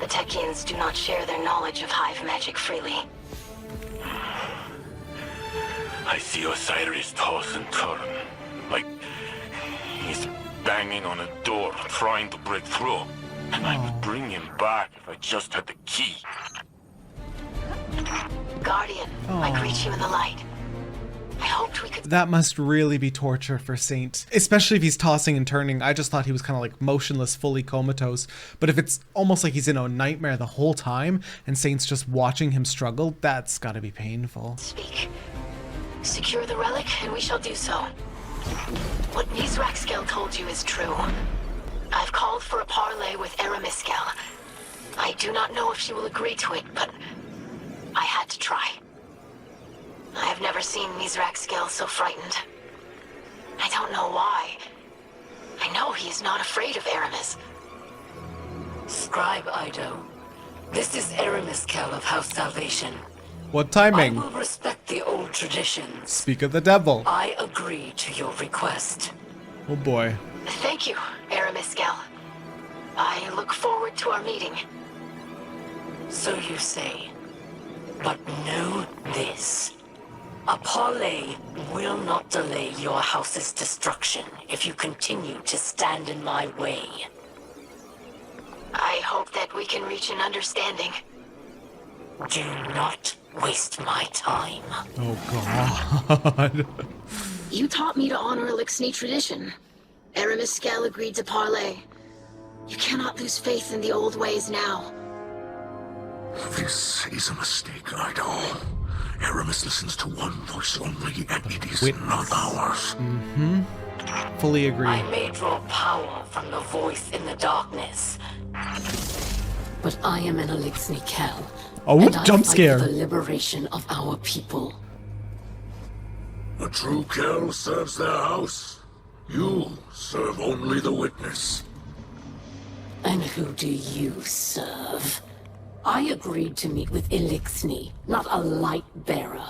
The Techians do not share their knowledge of hive magic freely. I see Osiris toss and turn, like he's banging on a door trying to break through. And I would bring him back if I just had the key. Guardian, I greet you in the light. I hoped we could... That must really be torture for Saint, especially if he's tossing and turning. I just thought he was kind of like motionless, fully comatose. But if it's almost like he's in a nightmare the whole time and Saint's just watching him struggle, that's gotta be painful. Speak. Secure the relic, and we shall do so. What Mithrax told you is true. I've called for a parley with Eramis. I do not know if she will agree to it, but I had to try. I have never seen Mithrax so frightened. I don't know why. I know he is not afraid of Eramis. Scribe Eido, this is Eramis of House Salvation. What timing? I will respect the old traditions. Speak of the devil. I agree to your request. Oh boy. Thank you, Eramis. I look forward to our meeting. So you say. But know this. A parley will not delay your house's destruction if you continue to stand in my way. I hope that we can reach an understanding. Do not waste my time. Oh god. You taught me to honor Eliksni tradition. Eramis agreed to parley. You cannot lose faith in the old ways now. This is a mistake, Eido. Eramis listens to one voice only, and it is not ours. Fully agree. I may draw power from the voice in the darkness. But I am an Eliksni. Oh, and I jump fight scare. for the liberation of our people. A true Kel serves their house. You serve only the witness. And who do you serve? I agreed to meet with Eliksni, not a light bearer.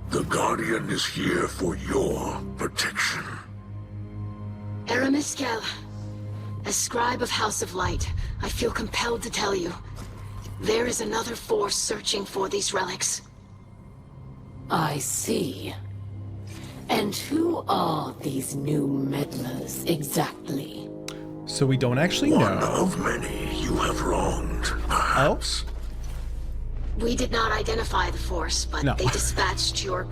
The Guardian is here for your protection. Eramis, as Scribe of House of Light, I feel compelled to tell you, there is another force searching for these relics. I see. And who are these new meddlers exactly? So we don't actually know. One of many you have wronged, perhaps. We did not identify the force, but No. they dispatched your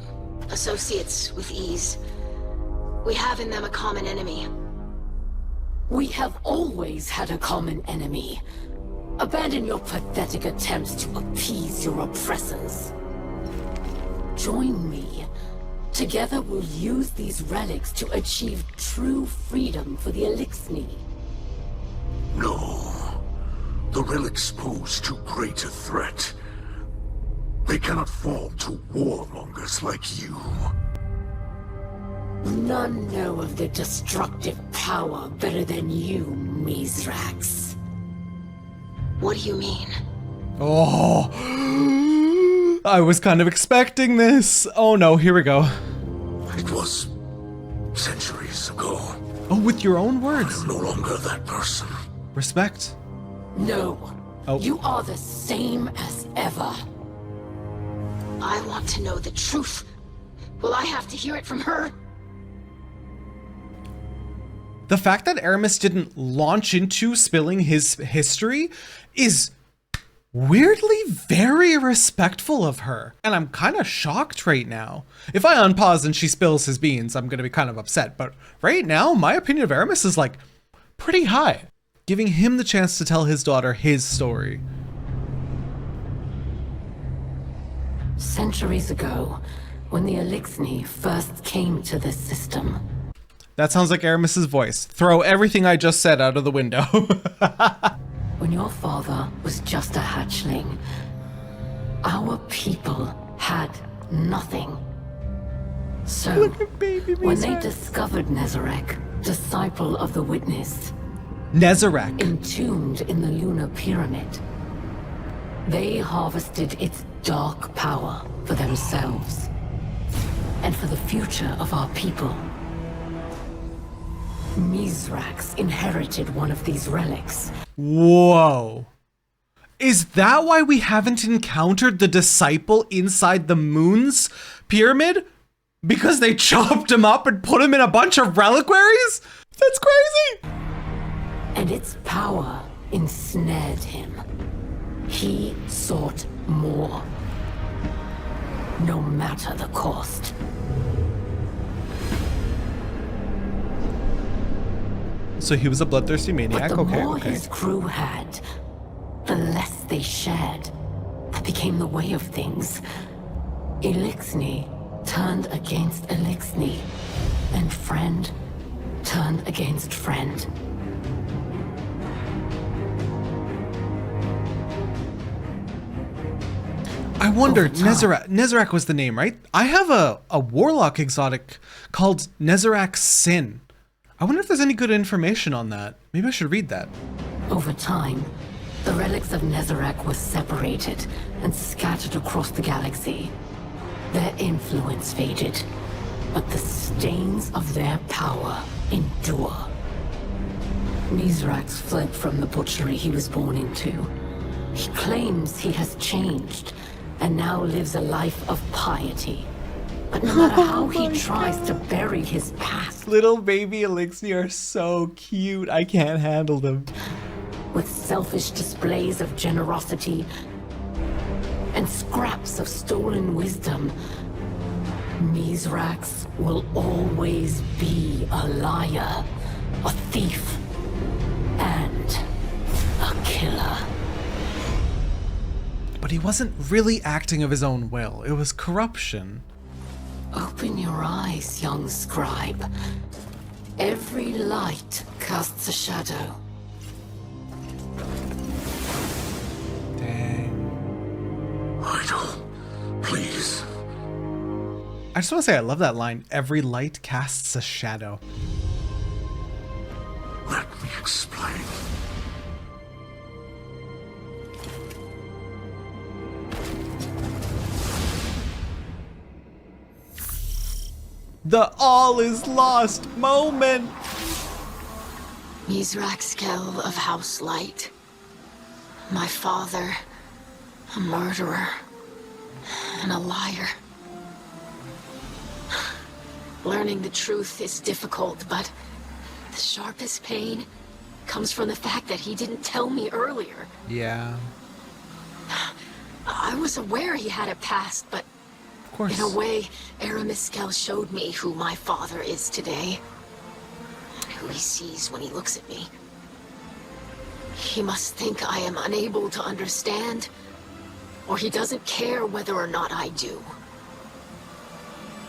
associates with ease. We have in them a common enemy. We have always had a common enemy. Abandon your pathetic attempts to appease your oppressors. Join me. Together we'll use these relics to achieve true freedom for the Eliksni. No. The relics pose too great a threat. They cannot fall to warmongers like you. None know of their destructive power better than you, Mithrax. What do you mean? Oh. I was kind of expecting this. Oh no, here we go. It was centuries ago. Oh, with your own I words. am no longer that person. Respect. No. Oh. You are the same as ever. I want to know the truth. Will I have to hear it from her? The fact that Eramis didn't launch into spilling his history is weirdly very respectful of her. And I'm kind of shocked right now. If I unpause and she spills his beans, I'm going to be kind of upset. But right now, my opinion of Eramis is like pretty high. Giving him the chance to tell his daughter his story. Centuries ago, when the Eliksni first came to this system. That sounds like Eramis's voice. Throw everything I just said out of the window. When your father was just a hatchling, our people had nothing. So, when they discovered Nezarec, disciple of the Witness, Nezarec. entombed in the lunar pyramid, they harvested its dark power for themselves and for the future of our people. Mithrax inherited one of these relics. Whoa. Is that why we haven't encountered the disciple inside the moon's pyramid? Because they chopped him up and put him in a bunch of reliquaries? That's crazy. And its power ensnared him. He sought more, no matter the cost. So he was a bloodthirsty maniac. But the more Okay. his crew had, the less they shared. That became the way of things. Eliksni turned against Eliksni, and friend turned against friend. I wonder, Over time. Nezarec was the name, right? I have a warlock exotic called Nezarec Sin. I wonder if there's any good information on that. Maybe I should read that. Over time, the relics of Nezarec were separated and scattered across the galaxy. Their influence faded, but the stains of their power endure. Mithrax fled from the butchery he was born into. He claims he has changed and now lives a life of piety. But no matter how he tries to bury his past, Little baby Eliksni are so cute. I can't handle them. with selfish displays of generosity and scraps of stolen wisdom, Mithrax will always be a liar, a thief, and a killer. But he wasn't really acting of his own will. It was corruption. Open your eyes, young scribe. Every light casts a shadow. Dang. Eido, please. I just want to say I love that line. Every light casts a shadow. Let me explain. The all is lost moment. Mithrax Skell of House Light. My father, a murderer, and a liar. Learning the truth is difficult, but the sharpest pain comes from the fact that he didn't tell me earlier. Yeah, I was aware he had a past, but of course. in a way, Eramis Skell showed me who my father is today. Who he sees when he looks at me. He must think I am unable to understand, or he doesn't care whether or not I do.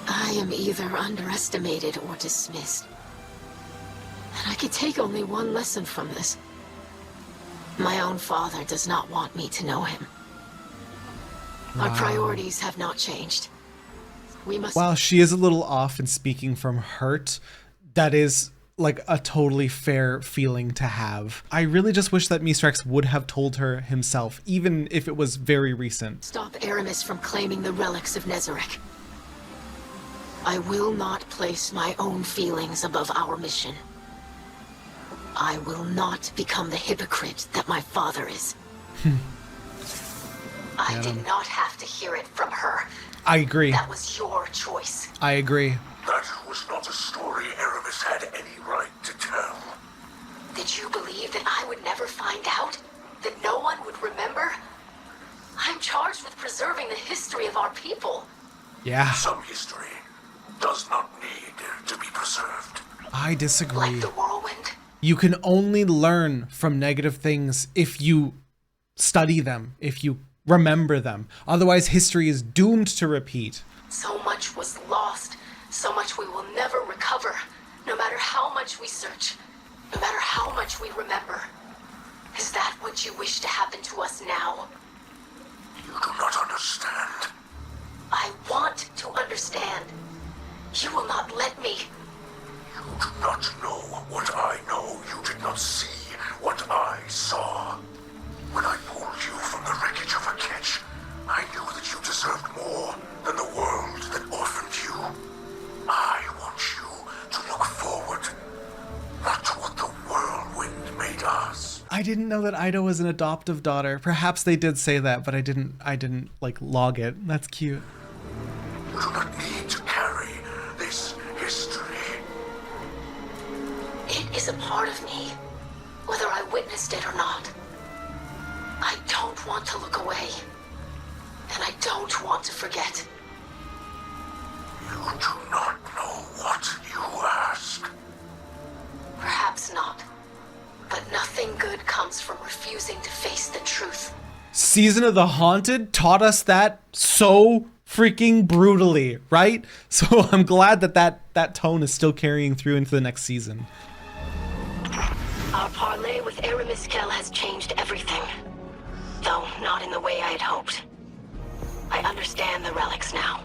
I am either underestimated or dismissed. And I could take only one lesson from this. My own father does not want me to know him. Our priorities have not changed. We must... While she is a little off in speaking from hurt, that is like a totally fair feeling to have. I really just wish that Mithrax would have told her himself, even if it was very recent. Stop Eramis from claiming the relics of Nezarec. I will not place my own feelings above our mission. I will not become the hypocrite that my father is. I did not have to hear it from her. I agree. That was your choice. I agree. That was not a story Eramis had any right to tell. Did you believe that I would never find out? That no one would remember? I'm charged with preserving the history of our people. Yeah, Some history does not need to be preserved. I disagree. Like the whirlwind. You can only learn from negative things if you study them, if you remember them. Otherwise, history is doomed to repeat. So much was lost, so much we will never recover, no matter how much we search, no matter how much we remember. Is that what you wish to happen to us now? You do not understand. I want to understand. You will not let me. You do not know what I know. You did not see what I saw. When I pulled you from the wreckage of a catch, I knew that you deserved more than the world that orphaned you. I want you to look forward, not to what the whirlwind made us. I didn't know that Eido was an adoptive daughter. Perhaps they did say that, but I didn't like log it. That's cute. You do not need to carry this history. It is a part of me, whether I witnessed it or not. I don't want to look away, and I don't want to forget. You do not know what you ask. Perhaps not, but nothing good comes from refusing to face the truth. Season of the Haunted taught us that so freaking brutally, right? So I'm glad that tone is still carrying through into the next season. Our parlay with Eramis has changed everything, though not in the way I had hoped. I understand the relics now,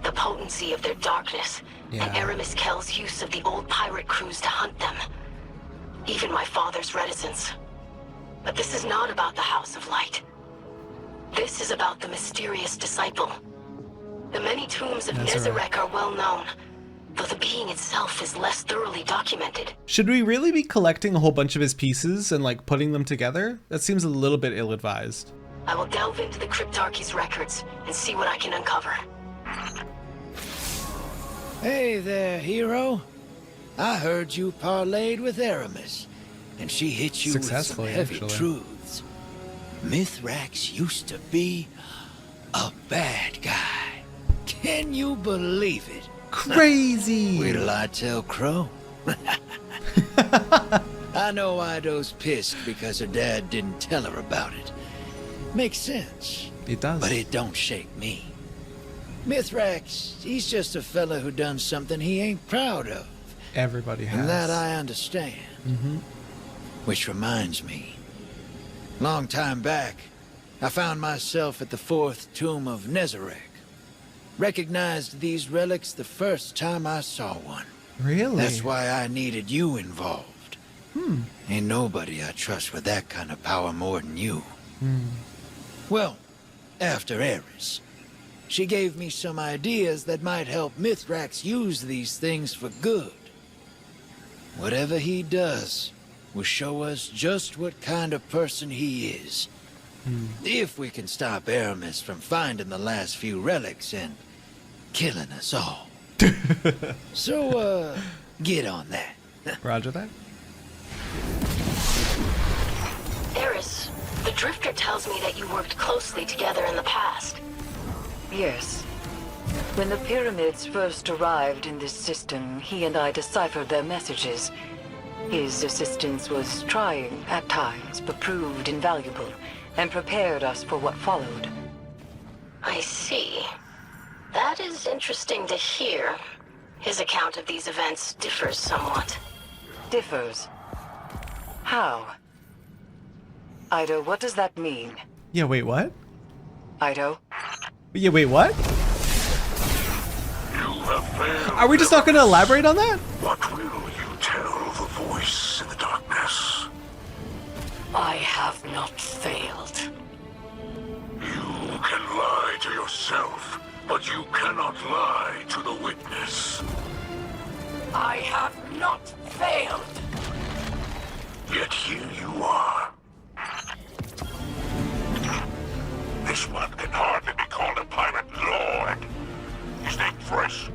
the potency of their darkness, and Eramis use of the old pirate crews to hunt them. Even my father's reticence. But this is not about the House of Light. This is about the mysterious disciple. The many tombs of Nezarec are well known, though the being itself is less thoroughly documented. Should we really be collecting a whole bunch of his pieces and like putting them together? That seems a little bit ill-advised. I will delve into the Cryptarchy's records and see what I can uncover. Hey there, hero. I heard you parlayed with Eramis, and she hit you with some heavy truths. Mithrax used to be a bad guy. Can you believe it? Crazy! Wait till I tell Crow. I know Eido's pissed because her dad didn't tell her about it. Makes sense. It does. But it don't shake me. Mithrax, he's just a fella who done something he ain't proud of. Everybody has. And that I understand. Which reminds me. Long time back, I found myself at the 4th tomb of Nezarec. Recognized these relics the first time I saw one. Really? That's why I needed you involved. Ain't nobody I trust with that kind of power more than you. Well, after Eris, she gave me some ideas that might help Mithrax use these things for good. Whatever he does will show us just what kind of person he is. If we can stop Eramis from finding the last few relics and killing us all. So, get on that. Roger that. Eris, the Drifter tells me that you worked closely together in the past. Yes. When the pyramids first arrived in this system, he and I deciphered their messages. His assistance was trying at times, but proved invaluable, and prepared us for what followed. I see. That is interesting to hear. His account of these events differs somewhat. Differs? How? Eido, what does that mean? Yeah, wait, what? Eido? Yeah, wait, what? You have failed. Are we just not going to elaborate on that? What will you tell the voice in the darkness? I have not failed. You can lie to yourself, but you cannot lie to the witness. I have not failed. Yet here you are. This one can hardly be called a pirate lord. His name's Frisk.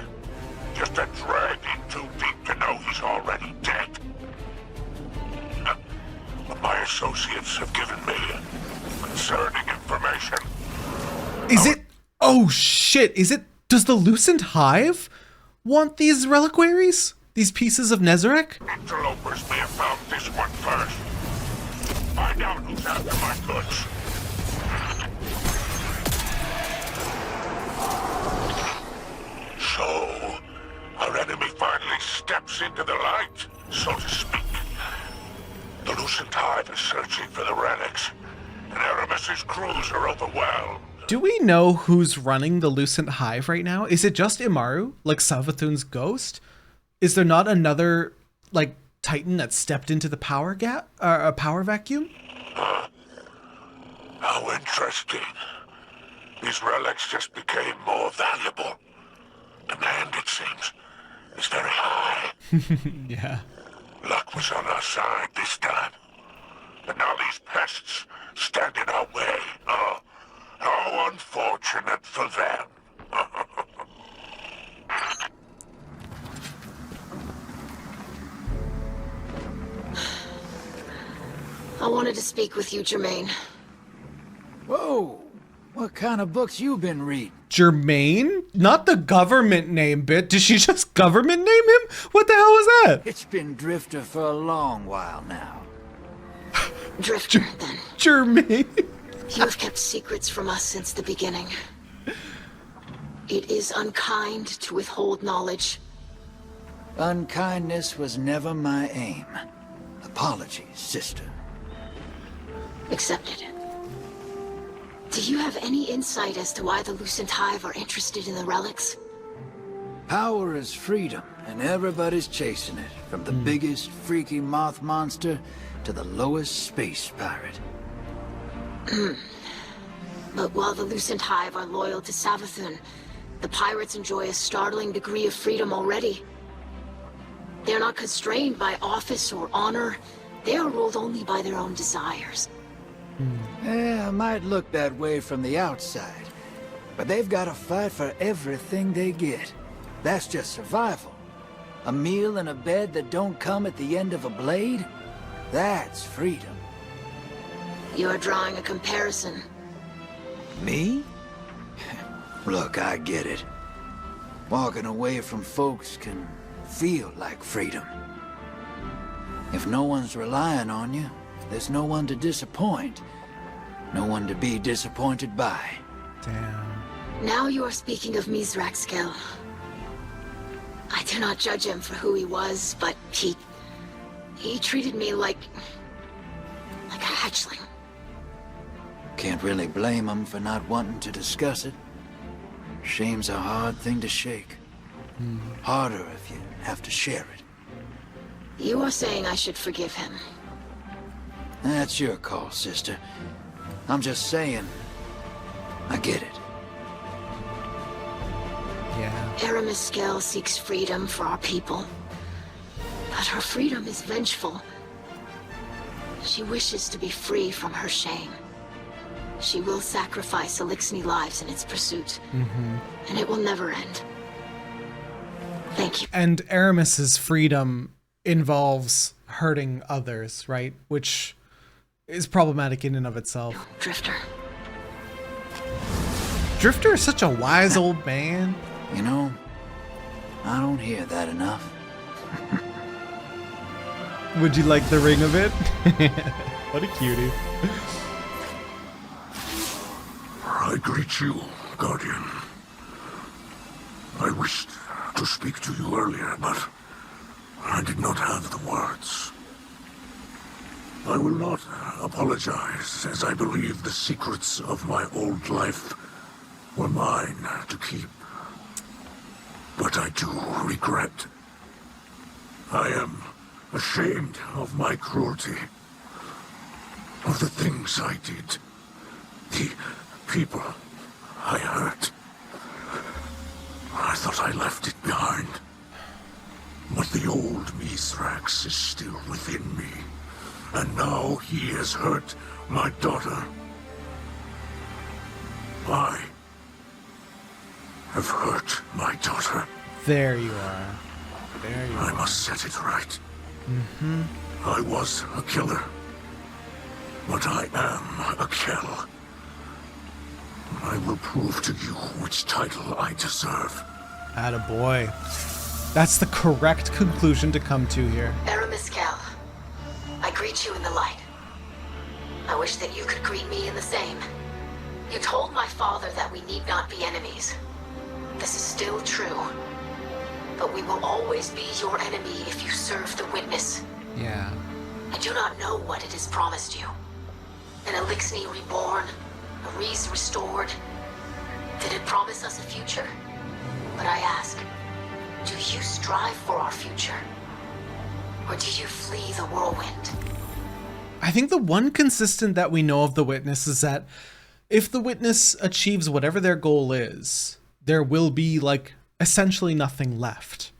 Just a drag in too deep to know he's already dead. What my associates have given me concerning information. Is it? Oh shit! Is it? Does the Lucent Hive want these reliquaries? These pieces of Nezarec? Interlopers may have found this one first. Find out who's after my goods. steps into the light, so to speak. The Lucent Hive is searching for the relics, and Eramis's crews are overwhelmed. Do we know who's running the Lucent Hive right now? Is it just Imaru, like Savathun's ghost? Is there not another, like, Titan that stepped into the power gap, a power vacuum? How interesting. These relics just became more valuable. Demand, it seems, is very high. Yeah. Luck was on our side this time. But now these pests stand in our way. Oh, how unfortunate for them. I wanted to speak with you, Jermaine. Whoa! What kind of books you been reading? Jermaine? Not the government name bit. Did she just government name him? What the hell was that? It's been Drifter for a long while now. Drifter, then. Jermaine? You have kept secrets from us since the beginning. It is unkind to withhold knowledge. Unkindness was never my aim. Apologies, sister. Accepted. Do you have any insight as to why the Lucent Hive are interested in the relics? Power is freedom, and everybody's chasing it. From the biggest freaky moth monster to the lowest space pirate. But while the Lucent Hive are loyal to Savathun, the pirates enjoy a startling degree of freedom already. They're not constrained by office or honor. They are ruled only by their own desires. Yeah, it might look that way from the outside, but they've got to fight for everything they get. That's just survival. A meal and a bed that don't come at the end of a blade? That's freedom. You are drawing a comparison. Me? Look, I get it. Walking away from folks can feel like freedom. If no one's relying on you, there's no one to disappoint. No one to be disappointed by. Damn. Now you are speaking of Mithrax. I do not judge him for who he was, but he treated me like a hatchling. Can't really blame him for not wanting to discuss it. Shame's a hard thing to shake. Harder if you have to share it. You are saying I should forgive him. That's your call, sister. I'm just saying, I get it. Yeah. Eramis seeks freedom for our people. But her freedom is vengeful. She wishes to be free from her shame. She will sacrifice Eliksni lives in its pursuit. And it will never end. Thank you. And Eramis's freedom involves hurting others, right? Which is problematic in and of itself. Drifter. Drifter is such a wise old man. You know, I don't hear that enough. Would you like the ring of it? What a cutie. I greet you, Guardian. I wished to speak to you earlier, but I did not have the words. I will not apologize, as I believe the secrets of my old life were mine to keep. But I do regret. I am ashamed of my cruelty, of the things I did, the people I hurt. I thought I left it behind. But the old Mithrax is still within me. And now he has hurt my daughter. I have hurt my daughter. There you are. There you I are. must set it right. I was a killer. But I am a kill. I will prove to you which title I deserve. Attaboy. That's the correct conclusion to come to here. Eramis, I greet you in the light. I wish that you could greet me in the same. You told my father that we need not be enemies. This is still true. but we will always be your enemy if you serve the Witness. Yeah. I do not know what it has promised you. An Eliksni reborn, a Reese restored. Did it promise us a future? But I ask, do you strive for our future? Or do you flee the whirlwind? I think the one consistent that we know of the Witness is that if the Witness achieves whatever their goal is, there will be, like, essentially nothing left,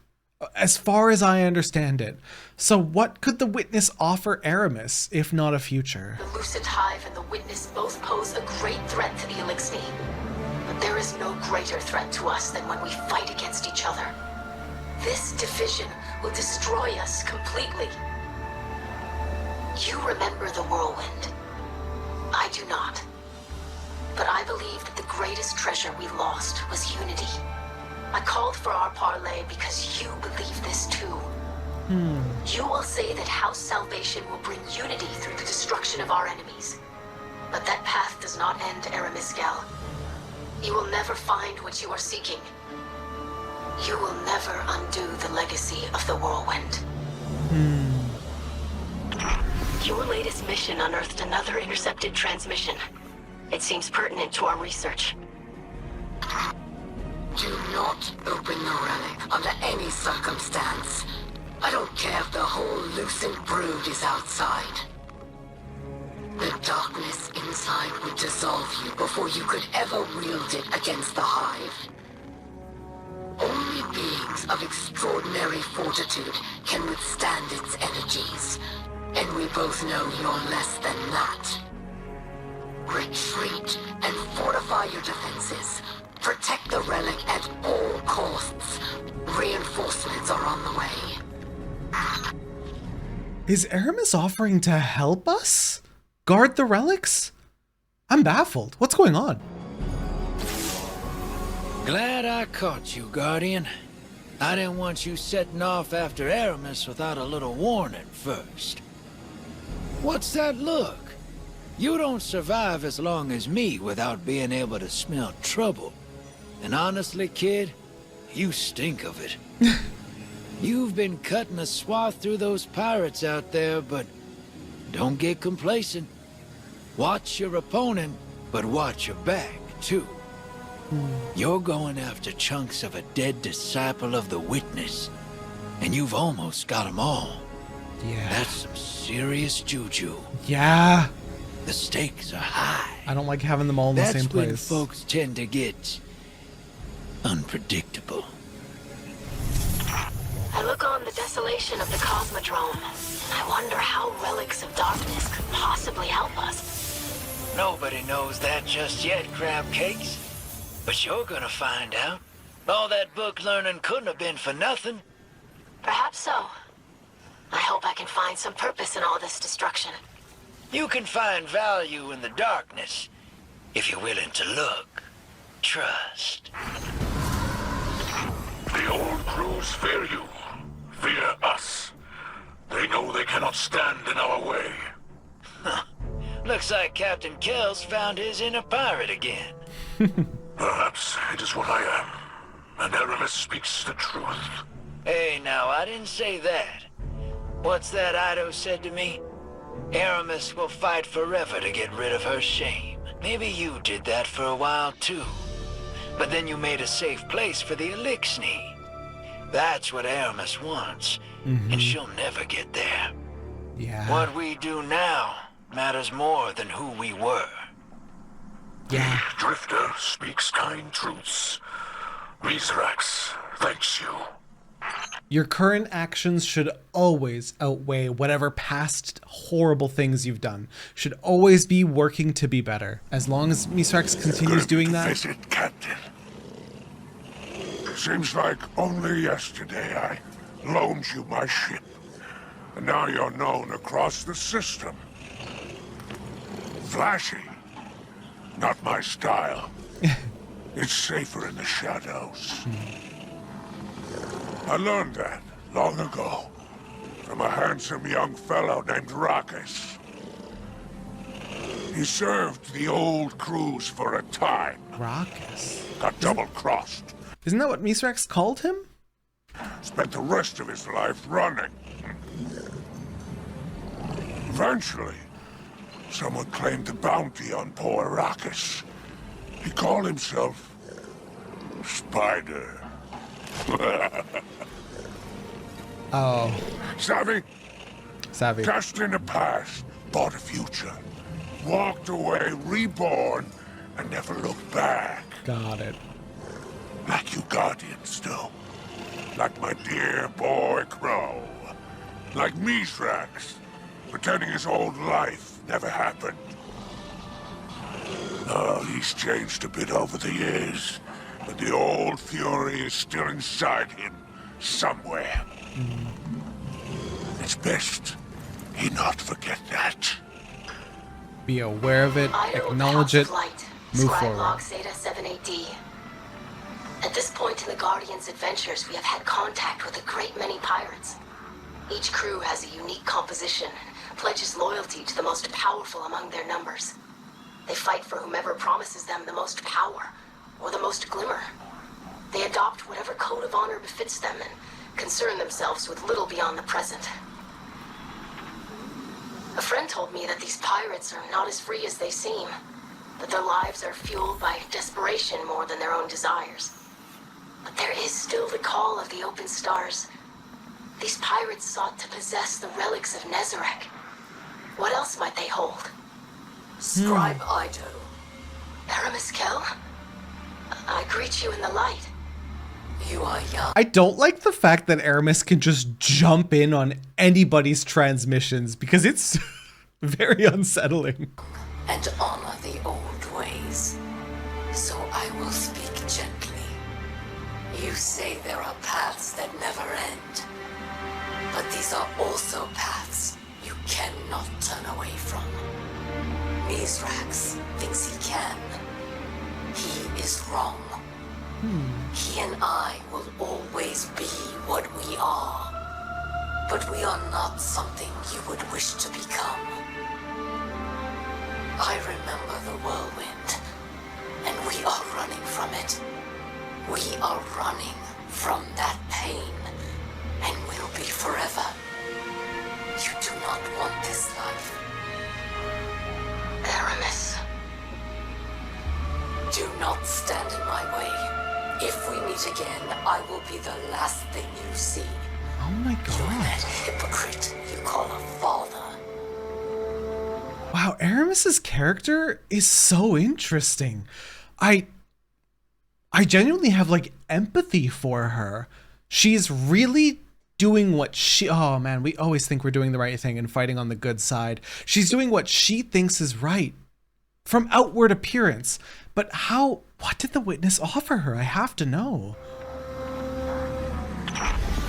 as far as I understand it. So what could the Witness offer Eramis, if not a future? The Lucent Hive and the Witness both pose a great threat to the Eliksni. But there is no greater threat to us than when we fight against each other. This division will destroy us completely. You remember the whirlwind. I do not. But I believe that the greatest treasure we lost was unity. I called for our parlay because you believe this too. You will say that House Salvation will bring unity through the destruction of our enemies. But that path does not end, Eramis. You will never find what you are seeking. You will never undo the legacy of the whirlwind. Your latest mission unearthed another intercepted transmission. It seems pertinent to our research. Do not open the relic under any circumstance. I don't care if the whole Lucent brood is outside. The darkness inside would dissolve you before you could ever wield it against the Hive. Only beings of extraordinary fortitude can withstand its energies, and we both know you're less than that. Retreat and fortify your defenses. Protect the relic at all costs. Reinforcements are on the way. Is Eramis offering to help us guard the relics? I'm baffled. What's going on? Glad I caught you, Guardian. I didn't want you setting off after Eramis without a little warning first. What's that look? You don't survive as long as me without being able to smell trouble. And honestly, kid, you stink of it. You've been cutting a swath through those pirates out there, but don't get complacent. Watch your opponent, but watch your back, too. You're going after chunks of a dead disciple of the Witness, and you've almost got them all. Yeah. That's some serious juju. Yeah. The stakes are high. I don't like having them all in the same place. That's when folks tend to get unpredictable. I look on the desolation of the Cosmodrome. I wonder how relics of darkness could possibly help us. Nobody knows that just yet, crab cakes. But you're gonna find out. All that book learning couldn't have been for nothing. Perhaps so. I hope I can find some purpose in all this destruction. You can find value in the darkness, if you're willing to look. Trust. The old crews fear you. Fear us. They know they cannot stand in our way. Huh. Looks like Captain Kells found his inner pirate again. Perhaps it is what I am, and Eramis speaks the truth. Hey, now, I didn't say that. What's that Eido said to me? Eramis will fight forever to get rid of her shame. Maybe you did that for a while, too. But then you made a safe place for the Eliksni. That's what Eramis wants, and she'll never get there. Yeah. What we do now matters more than who we were. Yeah. The Drifter speaks kind truths. Mithrax thanks you. Your current actions should always outweigh whatever past horrible things you've done. Should always be working to be better. As long as Mithrax continues doing that. Visit, Captain. Seems like only yesterday I loaned you my ship. And now you're known across the system. Flashy. Not my style. It's safer in the shadows. I learned that long ago from a handsome young fellow named Rakis. He served the old crews for a time. Rakis. Got double-crossed. Isn't that what Mithrax called him? spent the rest of his life running. Eventually, someone claimed the bounty on poor Eramis. He called himself Spider. Oh. Savvy? Savvy. Cashed in the past, bought a future. Walked away, reborn, and never looked back. Got it. Like you Guardians do. Like my dear boy Crow. Like Mithrax, pretending his old life never happened. Oh, he's changed a bit over the years, but the old fury is still inside him, somewhere. It's best he not forget that. Be aware of it, Eido acknowledge it, flight. move Scribe forward. log Zeta 78D. At this point in the Guardian's adventures, we have had contact with a great many pirates. Each crew has a unique composition and pledges loyalty to the most powerful among their numbers. They fight for whomever promises them the most power or the most glimmer. They adopt whatever code of honor befits them and concern themselves with little beyond the present. A friend told me that these pirates are not as free as they seem, that their lives are fueled by desperation more than their own desires. But there is still the call of the open stars. These pirates sought to possess the relics of Nezarec. What else might they hold? Scribe Eido. Eramis Kell? I greet you in the light. You are young. I don't like the fact that Eramis can just jump in on anybody's transmissions because it's very unsettling. And honor the old ways. So I will speak gently. You say there are paths that never end. But these are also paths you cannot turn away from. Mithrax thinks he can. He is wrong. He and I will always be what we are. But we are not something you would wish to become. I remember the whirlwind, and we are running from it. We are running from that pain, and will be forever. You do not want this life. Eramis. Do not stand in my way. If we meet again, I will be the last thing you see. Oh my You're god. that hypocrite you call a father. Wow, Eramis's character is so interesting. I genuinely have like empathy for her. She's really doing what she, oh man, we always think we're doing the right thing and fighting on the good side. She's doing what she thinks is right from outward appearance. But what did the witness offer her? I have to know.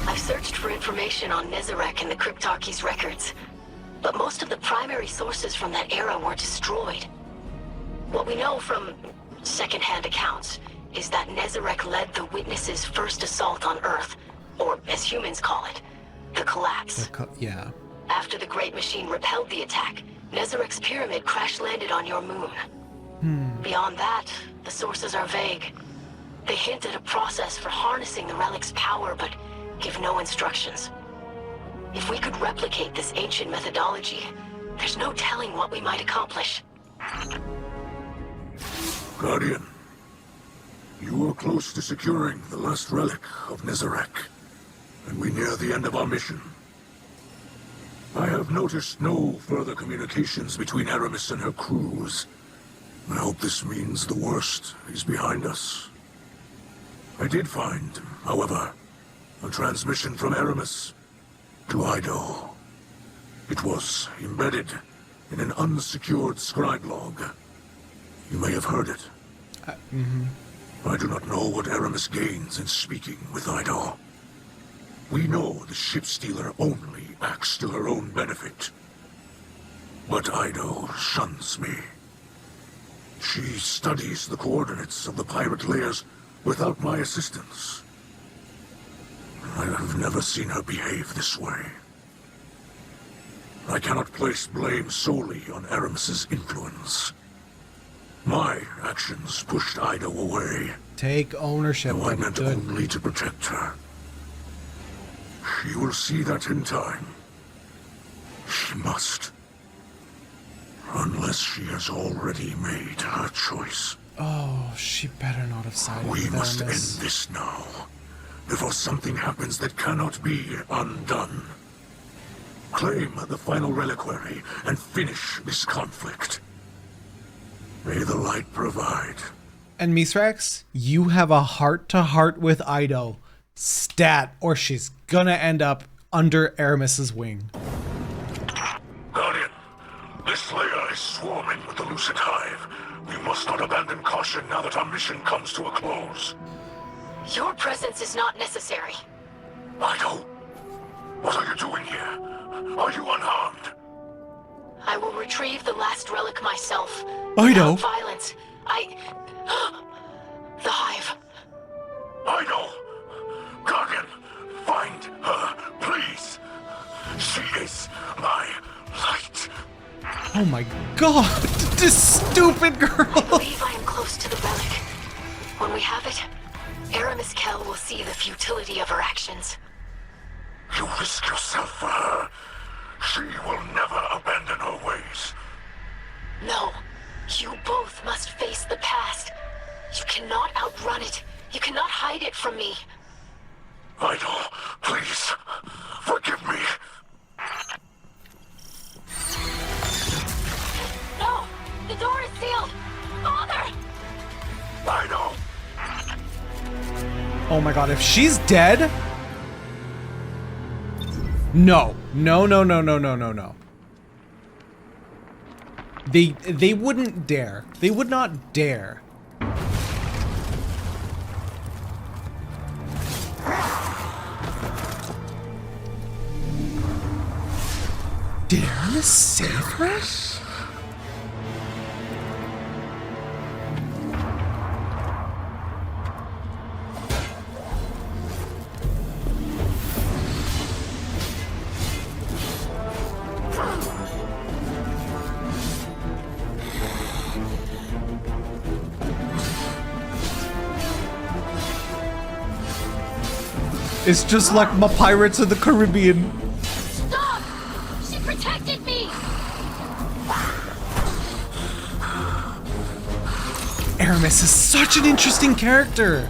I've searched for information on Nezarec and the Cryptarchy's records, but most of the primary sources from that era were destroyed. What we know from second-hand accounts is that Nezarec led the witness's first assault on Earth, or as humans call it, the collapse. Yeah. After the Great Machine repelled the attack, Nezarec's pyramid crash-landed on your moon. Beyond that, the sources are vague. They hint at a process for harnessing the relic's power, but give no instructions. If we could replicate this ancient methodology, there's no telling what we might accomplish. Guardian, you are close to securing the last relic of Nezarec, and we near the end of our mission. I have noticed no further communications between Eramis and her crews. I hope this means the worst is behind us. I did find, however, a transmission from Eramis to Eido. It was embedded in an unsecured Scribe log. You may have heard it. I do not know what Eramis gains in speaking with Eido. We know the ship stealer only acts to her own benefit. But Eido shuns me. She studies the coordinates of the pirate layers without my assistance. I have never seen her behave this way. I cannot place blame solely on Eramis's influence. My actions pushed Eido away. Take ownership. Though I meant Good. only to protect her. She will see that in time. She must. Unless she has already made her choice. Oh, she better not have sided We with must end Eramis. this now, before something happens that cannot be undone. Claim the final reliquary and finish this conflict. May the light provide. And Mithrax, you have a heart-to-heart with Eido. Stat, or she's gonna end up under Eramis's wing. Guardian, this layer is swarming with the Lucid Hive. We must not abandon caution now that our mission comes to a close. Your presence is not necessary. Eido, what are you doing here? Are you unharmed? I will retrieve the last relic myself. Eido. Without violence. The Hive. Eido! Guardian, find her, please. She is my light. Oh my god, this stupid I girl. believe I am close to the relic. When we have it, Eramis Kell will see the futility of her actions. You risk yourself for her. She will never abandon her ways. No, you both must face the past. You cannot outrun it. You cannot hide it from me. Eido, please, forgive me. No! The door is sealed! Father! Eido! Oh my god, if she's dead? No. No, no, no, no, no, no, no. They wouldn't dare. They would not dare. Did Eramis save her? It's just like my Pirates of the Caribbean. Stop! She protected me! Eramis is such an interesting character.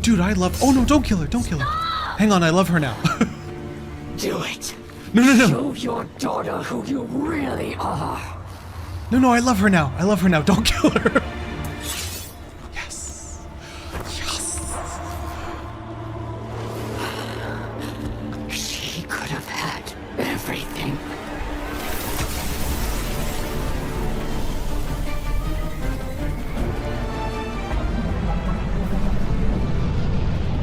Dude, I love. Oh no! Don't kill her! Don't kill her! Hang on, I love her now. Do it. No, no, no! Show your daughter who you really are. No, no! I love her now! I love her now! Don't kill her! Yes! Yes! She could have had everything.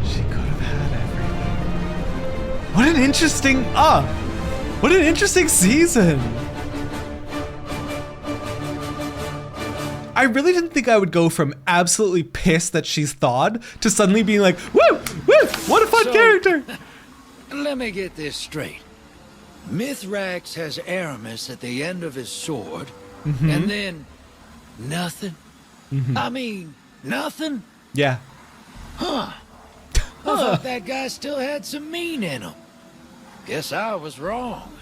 She could have had everything. What an interesting what an interesting season. I really didn't think I would go from absolutely pissed that she's thawed to suddenly being like, woo, woo, what a fun character. Let me get this straight. Mithrax has Eramis at the end of his sword, and then nothing? I mean, nothing? Yeah. I thought that guy still had some mean in him. Guess I was wrong.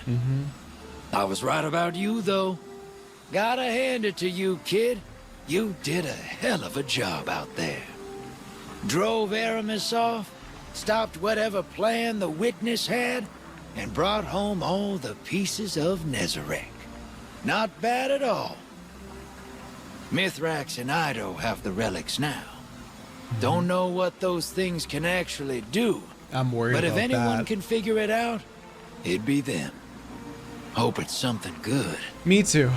I was right about you, though. Gotta hand it to you, kid. You did a hell of a job out there. Drove Eramis off, stopped whatever plan the witness had, and brought home all the pieces of Nezarec. Not bad at all. Mithrax and Eido have the relics now. Don't know what those things can actually do. I'm worried But about if anyone that. can figure it out, it'd be them. Hope it's something good. Me too.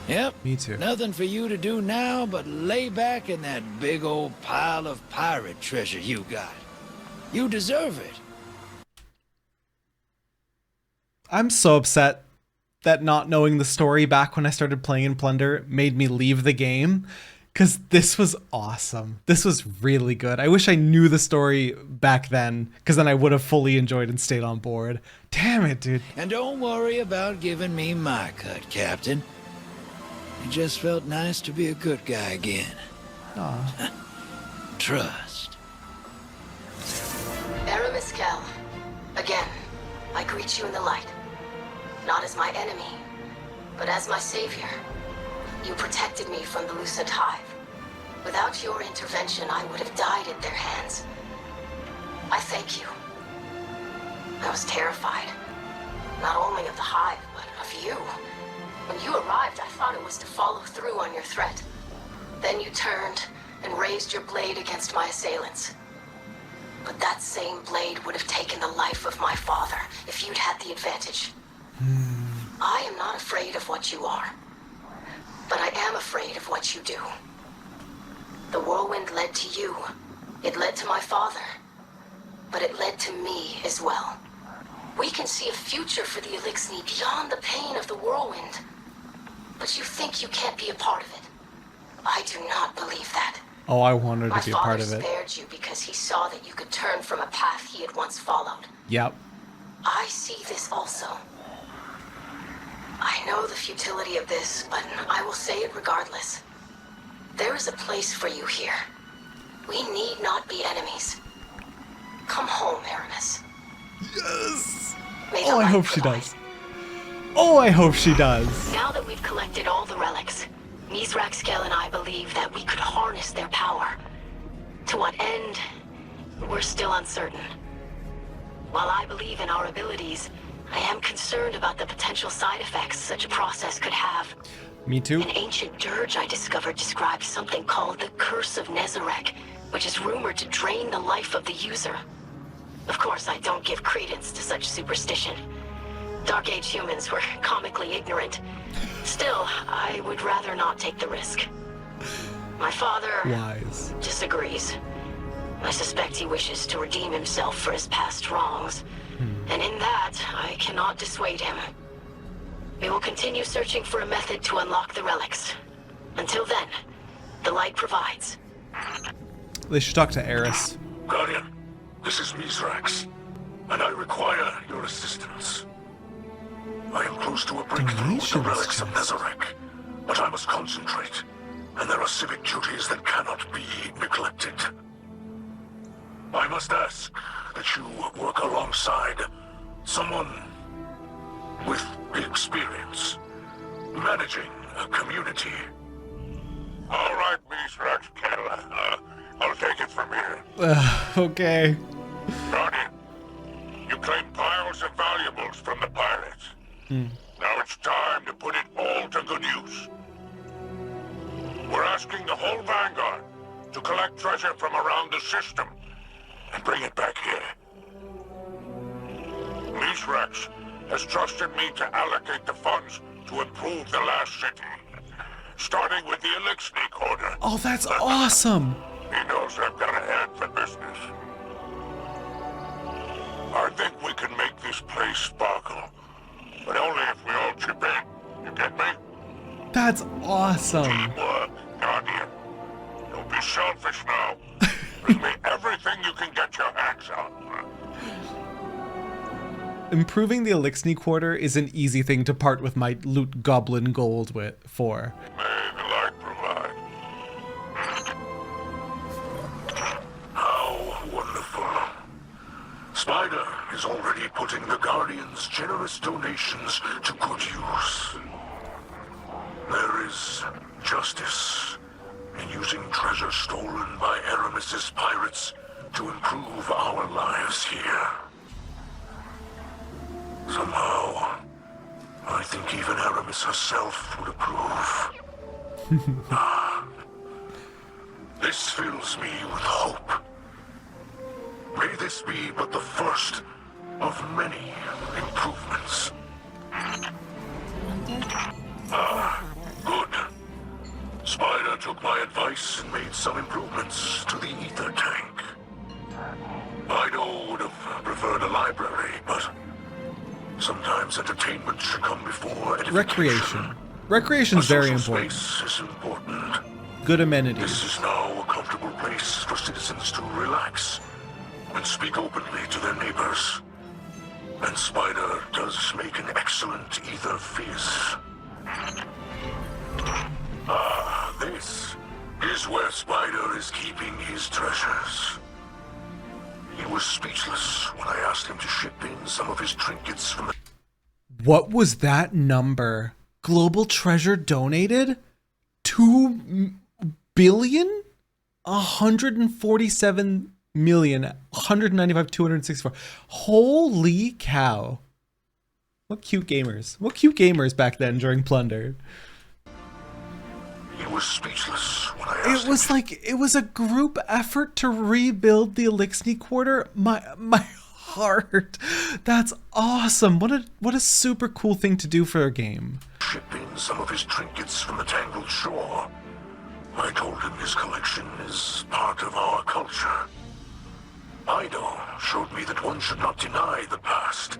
Yep. Me too. Nothing for you to do now but lay back in that big old pile of pirate treasure you got. You deserve it. I'm so upset that not knowing the story back when I started playing in Plunder made me leave the game, because this was awesome. This was really good. I wish I knew the story back then, because then I would have fully enjoyed and stayed on board. Damn it, dude. And don't worry about giving me my cut, Captain. It just felt nice to be a good guy again. Aw. trust. Eramis, again, I greet you in the light. Not as my enemy, but as my savior. You protected me from the Lucent Hive. Without your intervention, I would have died at their hands. I thank you. I was terrified. Not only of the Hive, but of you. When you arrived, I thought it was to follow through on your threat. Then you turned and raised your blade against my assailants. But that same blade would have taken the life of my father if you'd had the advantage. I am not afraid of what you are, but I am afraid of what you do. The whirlwind led to you. It led to my father, but it led to me as well. We can see a future for the Eliksni beyond the pain of the whirlwind, but you think you can't be a part of it. I do not believe that. Oh, I wanted to be a part of it. My father spared you because he saw that you could turn from a path he had once followed. Yep. I see this also. I know the futility of this, but I will say it regardless. There is a place for you here. We need not be enemies. Come home, Eramis. Yes! May the Oh, I light hope she provide. does. Oh, I hope she does. Now that we've collected all the relics, Mithrax and I believe that we could harness their power. To what end, we're still uncertain. While I believe in our abilities, I am concerned about the potential side effects such a process could have. Me too. An ancient dirge I discovered describes something called the Curse of Nezarec, which is rumored to drain the life of the user. Of course, I don't give credence to such superstition. Dark Age humans were comically ignorant. Still, I would rather not take the risk. My father Wise. disagrees. I suspect he wishes to redeem himself for his past wrongs. And in that, I cannot dissuade him. We will continue searching for a method to unlock the relics. Until then, the light provides. They should talk to Eris. Guardian, this is Mithrax, and I require your assistance. I am close to a breakthrough with the relics of Nezarec, but I must concentrate, and there are civic duties that cannot be neglected. I must ask that you work alongside someone with experience managing a community. All right, Mithrax, I'll take it from here. Okay. Guardian, you claimed piles of valuables from the pirates. Now it's time to put it all to good use. We're asking the whole Vanguard to collect treasure from around the system and bring it back here. Mithrax has trusted me to allocate the funds to improve the last city, starting with the Eliksni quarter. Oh, that's awesome. He knows I've got a hand for business. I think we can make this place sparkle, but only if we all chip in. You get me? That's awesome. Teamwork, Guardian. Don't be selfish now. Bring me everything you can get your hands on. Improving the Eliksni quarter is an easy thing to part with my loot goblin gold for. May the light provide. How wonderful. Spider is already putting the Guardian's generous donations to good use. There is justice in using treasure stolen by Eramis's pirates to improve our lives here. Somehow, I think even Eramis herself would approve. This fills me with hope. May this be but the first of many improvements. Good. Spider took my advice and made some improvements to the ether tank. Eido would have preferred a library, but sometimes entertainment should come before edification. Recreation. Recreation's very important. Space is important. Good amenities. This is now a comfortable place for citizens to relax and speak openly to their neighbors. And Spider does make an excellent ether fizz. This is where Spider is keeping his treasures. He was speechless when I asked him to ship in some of his trinkets from the... What was that number? Global Treasure donated 2 billion 147 million 195 264. Holy cow. What cute gamers back then during Plunder. He was speechless when I asked It was like it was a group effort to rebuild the Eliksni quarter. My heart. That's awesome. What a super cool thing to do for a game. Shipping some of his trinkets from the Tangled Shore. I told him his collection is part of our culture. Eido showed me that one should not deny the past,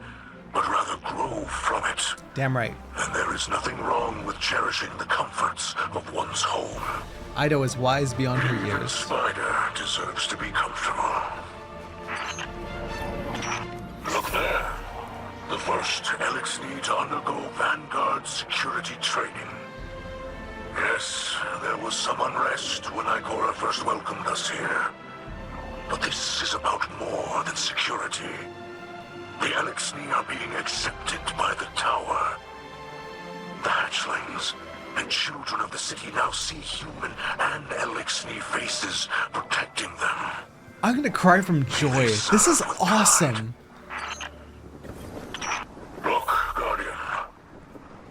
but rather grow from it. Damn right. And there is nothing wrong with cherishing the comforts of one's home. Eido is wise beyond her Even years. Spider deserves to be comfortable. Look there. The first Eliksni to undergo Vanguard security training. Yes, there was some unrest when Ikora first welcomed us here. But this is about more than security. The Eliksni are being accepted by the tower. The hatchlings and children of the city now see human and Eliksni faces protecting them. I'm gonna cry from joy. This is awesome. Look, Guardian.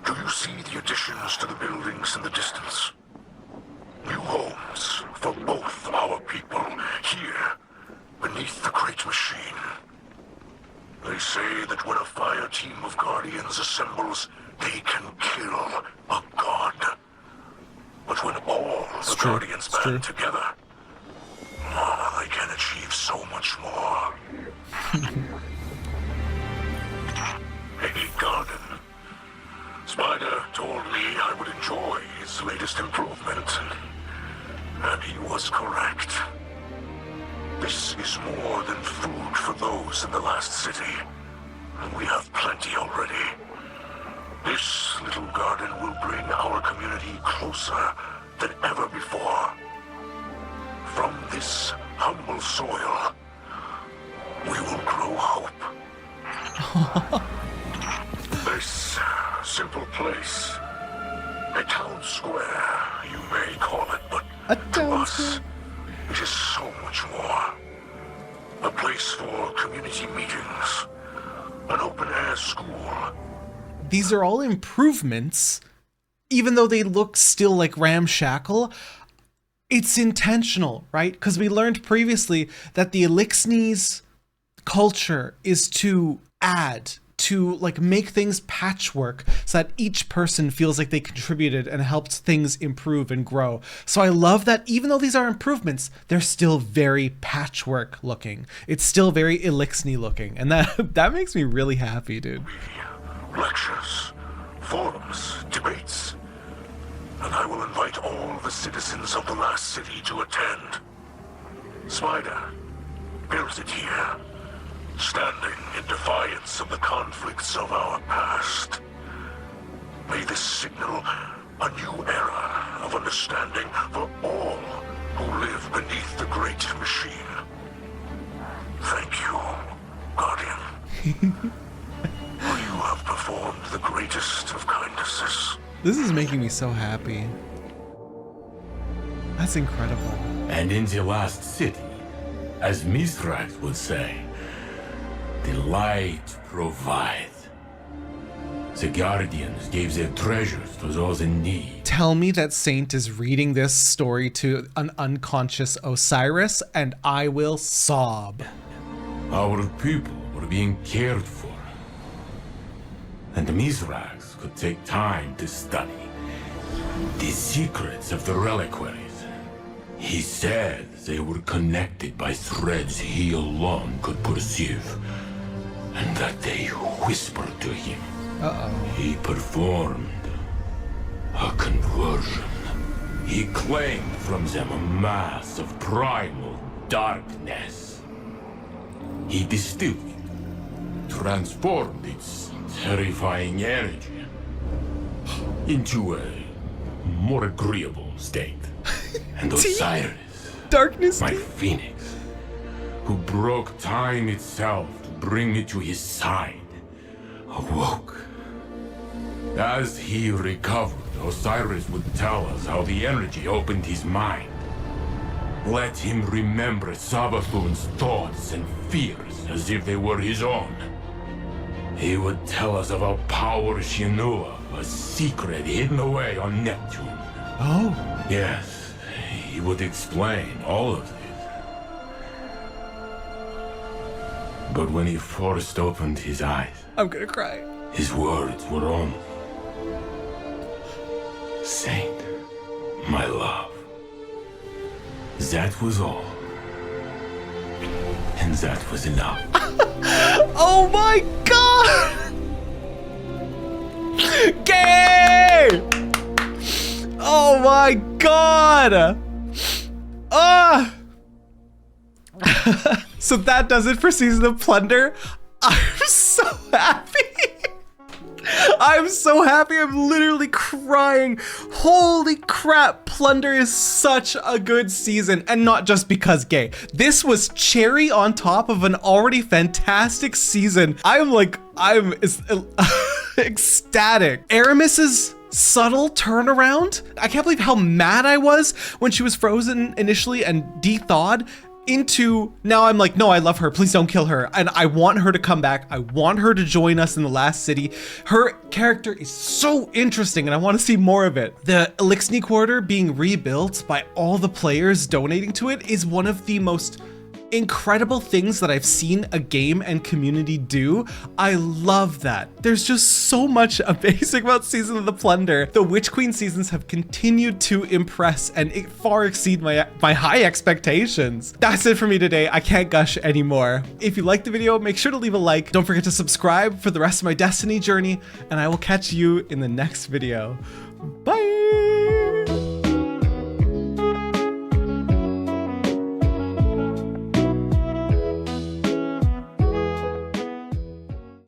Do you see the additions to the buildings in the distance? New homes for both our people here, beneath the Great Machine. They say that when a fire team of Guardians assembles, they can kill a god. But when all the Guardians band together, they can achieve so much more. Hey, Garden. Spider told me I would enjoy his latest improvement, and he was correct. This is more than food for those in the last city, and we have plenty already. This little garden will bring our community closer than ever before. From this humble soil, we will grow hope. This simple place, a town square, you may call it, but to us, it is so much more. A place for community meetings, an open-air school. These are all improvements, even though they look still like ramshackle. It's intentional, right? Because we learned previously that the Eliksni's culture is to add, to like make things patchwork so that each person feels like they contributed and helped things improve and grow. So I love that even though these are improvements, they're still very patchwork looking. It's still very Eliksni looking. And that makes me really happy, dude. Lectures, forums, debates. And I will invite all the citizens of the last city to attend. Spider built it here, standing in defiance of the conflicts of our past. May this signal a new era of understanding for all who live beneath the Great Machine. Thank you, Guardian. You have performed the greatest of kindnesses. This is making me so happy. That's incredible. And in the last city, as Mithrax would say, the light provides. The Guardians gave their treasures to those in need. Tell me that Saint is reading this story to an unconscious Osiris, and I will sob. Our people were being cared for. And Mithrax could take time to study the secrets of the reliquaries. He said they were connected by threads he alone could perceive, and that they whispered to him. He performed a conversion. He claimed from them a mass of primal darkness. He distilled it, transformed its terrifying energy into a more agreeable state. And Osiris, Darkness my Tea. phoenix, who broke time itself to bring me to his side, awoke. As he recovered, Osiris would tell us how the energy opened his mind. Let him remember Savathun's thoughts and fears as if they were his own. He would tell us about power she knew of, a secret hidden away on Neptune. Oh. Yes, he would explain all of this. But when he first opened his eyes, I'm gonna cry. his words were only, Saint, my love. That was all. And that was enough. Oh my god! Gay! Oh my god! Ah! So that does it for Season of Plunder. I'm so happy. I'm so happy. I'm literally crying. Holy crap. Plunder is such a good season, and not just because gay. This was cherry on top of an already fantastic season. I'm ecstatic. Eramis's subtle turnaround. I can't believe how mad I was when she was frozen initially and de-thawed into now I'm like, no, I love her. Please don't kill her. And I want her to come back. I want her to join us in the last city. Her character is so interesting and I want to see more of it. The Eliksni quarter being rebuilt by all the players donating to it is one of the most incredible things that I've seen a game and community do. I love that. There's just so much amazing about Season of the Plunder. The Witch Queen seasons have continued to impress and far exceed my high expectations. That's it for me today. I can't gush anymore. If you liked the video, make sure to leave a like. Don't forget to subscribe for the rest of my Destiny journey, and I will catch you in the next video. Bye!